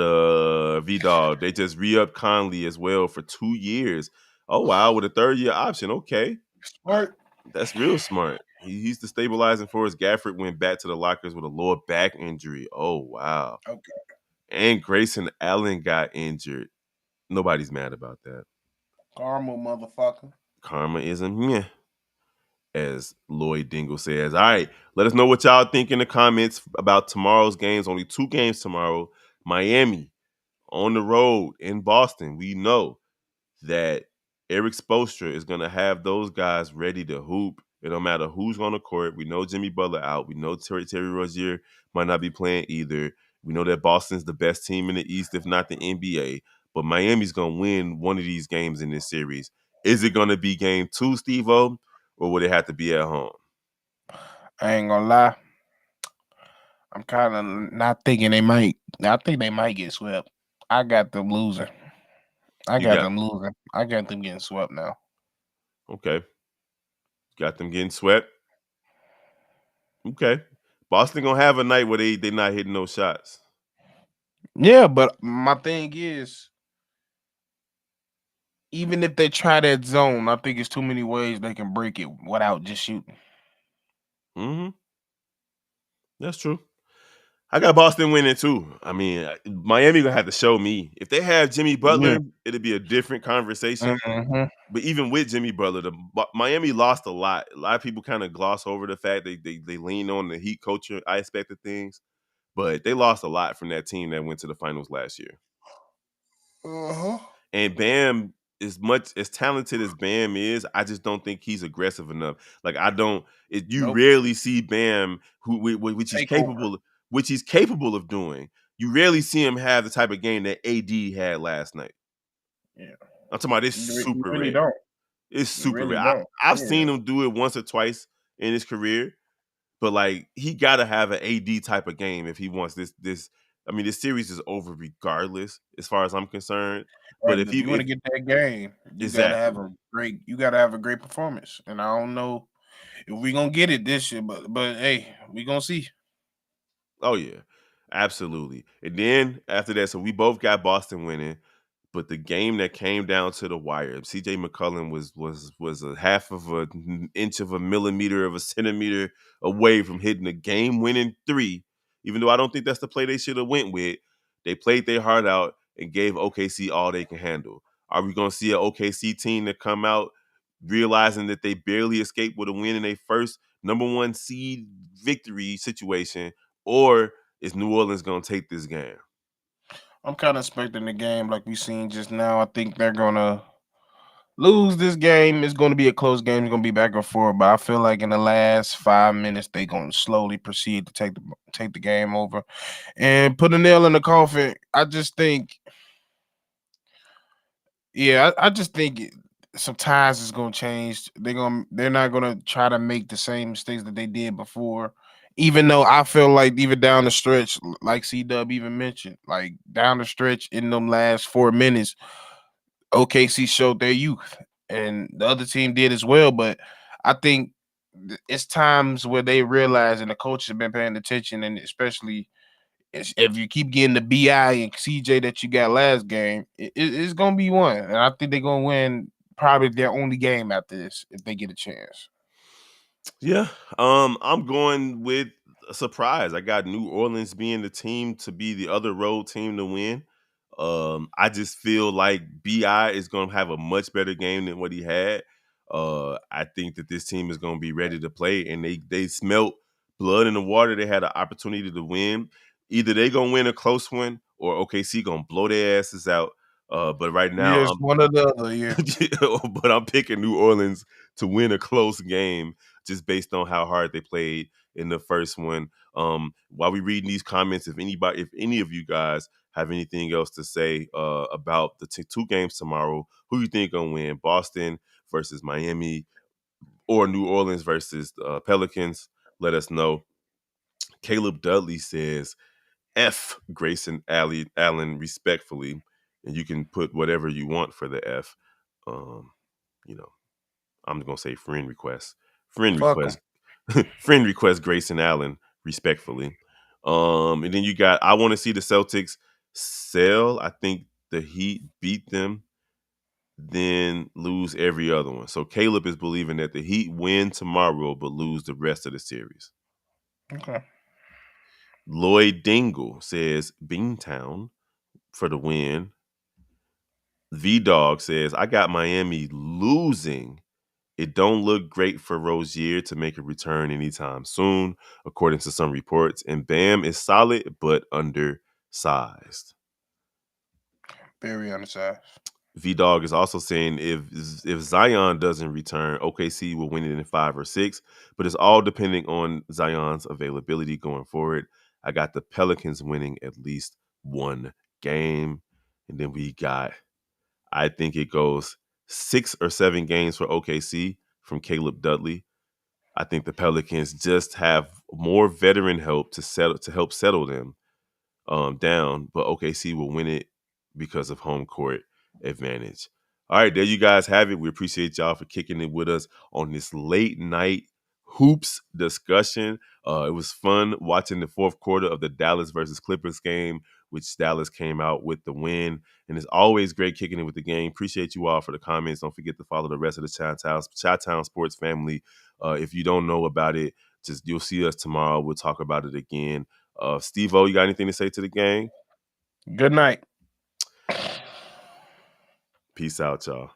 Speaker 1: Vidal. They just re-upped Conley as well for 2 years. Oh wow, with a 3rd-year option. Okay.
Speaker 3: Smart.
Speaker 1: That's real smart. He's the stabilizing force. Gafford went back to the lockers with a lower back injury. Oh wow.
Speaker 3: Okay.
Speaker 1: And Grayson Allen got injured. Nobody's mad about that.
Speaker 3: Karma, motherfucker.
Speaker 1: Karma isn't meh, as Lloyd Dingle says. All right, let us know what y'all think in the comments about tomorrow's games. Only 2 games tomorrow. Miami on the road in Boston. We know that Eric Spoelstra is going to have those guys ready to hoop. It don't matter who's on the court. We know Jimmy Butler out. We know Terry Rozier might not be playing either. We know that Boston's the best team in the East, if not the NBA. But Miami's going to win one of these games in this series. Is it going to be game 2, Steve-O, or would it have to be at home?
Speaker 3: I ain't gonna lie. I'm kind of not thinking they might. I think they might get swept. I got them losing. I
Speaker 1: You
Speaker 3: got
Speaker 1: got
Speaker 3: them losing. I got them getting swept now.
Speaker 1: okay. Got them getting swept. Okay. Boston gonna have a night where they not hitting no shots.
Speaker 3: Yeah, but my thing is, even if they try that zone, I think it's too many ways they can break it without just shooting.
Speaker 1: Mm-hmm. That's true. I got Boston winning too. I mean, Miami gonna have to show me. If they have Jimmy
Speaker 3: Yeah.
Speaker 1: Butler, it'll be a different conversation.
Speaker 3: Mm-hmm.
Speaker 1: But even with Jimmy Butler, Miami lost a lot. A lot of people kind of gloss over the fact they lean on the Heat culture aspect of things, but they lost a lot from that team that went to the finals last year.
Speaker 3: Uh-huh.
Speaker 1: And Bam, as much as talented as Bam is, I just don't think he's aggressive enough. Like I don't. You
Speaker 3: Nope.
Speaker 1: rarely see Bam,
Speaker 3: Take over.
Speaker 1: which he's capable of doing. You rarely see him have the type of game that AD had last night.
Speaker 3: Yeah.
Speaker 1: I'm talking about this
Speaker 3: You
Speaker 1: super
Speaker 3: really
Speaker 1: rare.
Speaker 3: don't.
Speaker 1: It's
Speaker 3: You
Speaker 1: super
Speaker 3: really
Speaker 1: rare.
Speaker 3: don't.
Speaker 1: I've
Speaker 3: Yeah.
Speaker 1: seen him do it once or twice in his career, but like he gotta have an AD type of game if he wants this. I mean, this series is over regardless, as far as I'm concerned. But
Speaker 3: Right, but if you want to get that game,
Speaker 1: exactly,
Speaker 3: you gotta have a great performance. And I don't know if we gonna get it this year, but hey, we gonna see.
Speaker 1: oh yeah, absolutely. And then after that, so we both got Boston winning. But the game that came down to the wire, CJ McCollum was a half of an inch of a millimeter of a centimeter away from hitting a game-winning 3. Even though I don't think that's the play they should have went with, they played their heart out and gave OKC all they can handle. Are we going to see an OKC team that come out realizing that they barely escaped with a win in their first number 1 seed victory situation, or is New Orleans going to take this game?
Speaker 3: I'm kind of expecting the game like we seen just now. I think they're gonna lose this game. It's gonna be a close game. It's gonna be back and forth. But I feel like in the last 5 minutes, they're gonna slowly proceed to take the game over and put a nail in the coffin. I just think, yeah, I just think some ties is gonna change. They're not gonna try to make the same mistakes that they did before. Even though I feel like even down the stretch, like C Dub even mentioned, like down the stretch in them last 4 minutes, OKC showed their youth, and the other team did as well. But I think it's times where they realize, and the coaches have been paying attention, and especially if you keep getting the Bi and CJ that you got last game, it's gonna be one, and I think they're gonna win probably their only game after this if they get a chance.
Speaker 1: Yeah, I'm going with a surprise. I got New Orleans being the team to be the other road team to win. I just feel like Bi is going to have a much better game than what he had. I think that this team is going to be ready to play, and they smelt blood in the water. They had an opportunity to win. Either they gonna win a close one, or OKC gonna blow their asses out. But right now,
Speaker 3: Yes, one or the other. Yeah.
Speaker 1: but I'm picking New Orleans to win a close game just based on how hard they played in the first one. While we reading these comments, if any of you guys have anything else to say about the two games tomorrow, who you think gonna win? Boston versus Miami, or New Orleans versus Pelicans? Let us know. Caleb Dudley says F Grayson Allen respectfully, and you can put whatever you want for the F. Um, you know, I'm gonna say friend request. Friend
Speaker 3: Fuck 'em.
Speaker 1: request. Friend request Grayson Allen respectfully. And then you got I want to see the Celtics sell. I think the Heat beat them, then lose every other one. So Caleb is believing that the Heat win tomorrow but lose the rest of the series.
Speaker 3: Okay.
Speaker 1: Lloyd Dingle says Beantown for the win. V Dog says I got Miami losing. It don't look great for Rozier to make a return anytime soon, according to some reports. And Bam is solid but undersized.
Speaker 3: Very undersized.
Speaker 1: V Dog is also saying if Zion doesn't return, OKC will win it in 5 or 6, but it's all depending on Zion's availability going forward. I got the Pelicans winning at least one game, and then we got I think it goes 6 or 7 games for OKC from Caleb Dudley. I think the Pelicans just have more veteran help to help settle them down, but OKC will win it because of home court advantage. All right, there you guys have it. We appreciate y'all for kicking it with us on this late night hoops discussion. It was fun watching the fourth quarter of the Dallas versus Clippers game, which Dallas came out with the win. And it's always great kicking it with the game. Appreciate you all for the comments. Don't forget to follow the rest of the Chi-Town Sports family. If you don't know about it, just you'll see us tomorrow. We'll talk about it again. Steve-O, you got anything to say to the gang?
Speaker 3: Good night.
Speaker 1: Peace out, y'all.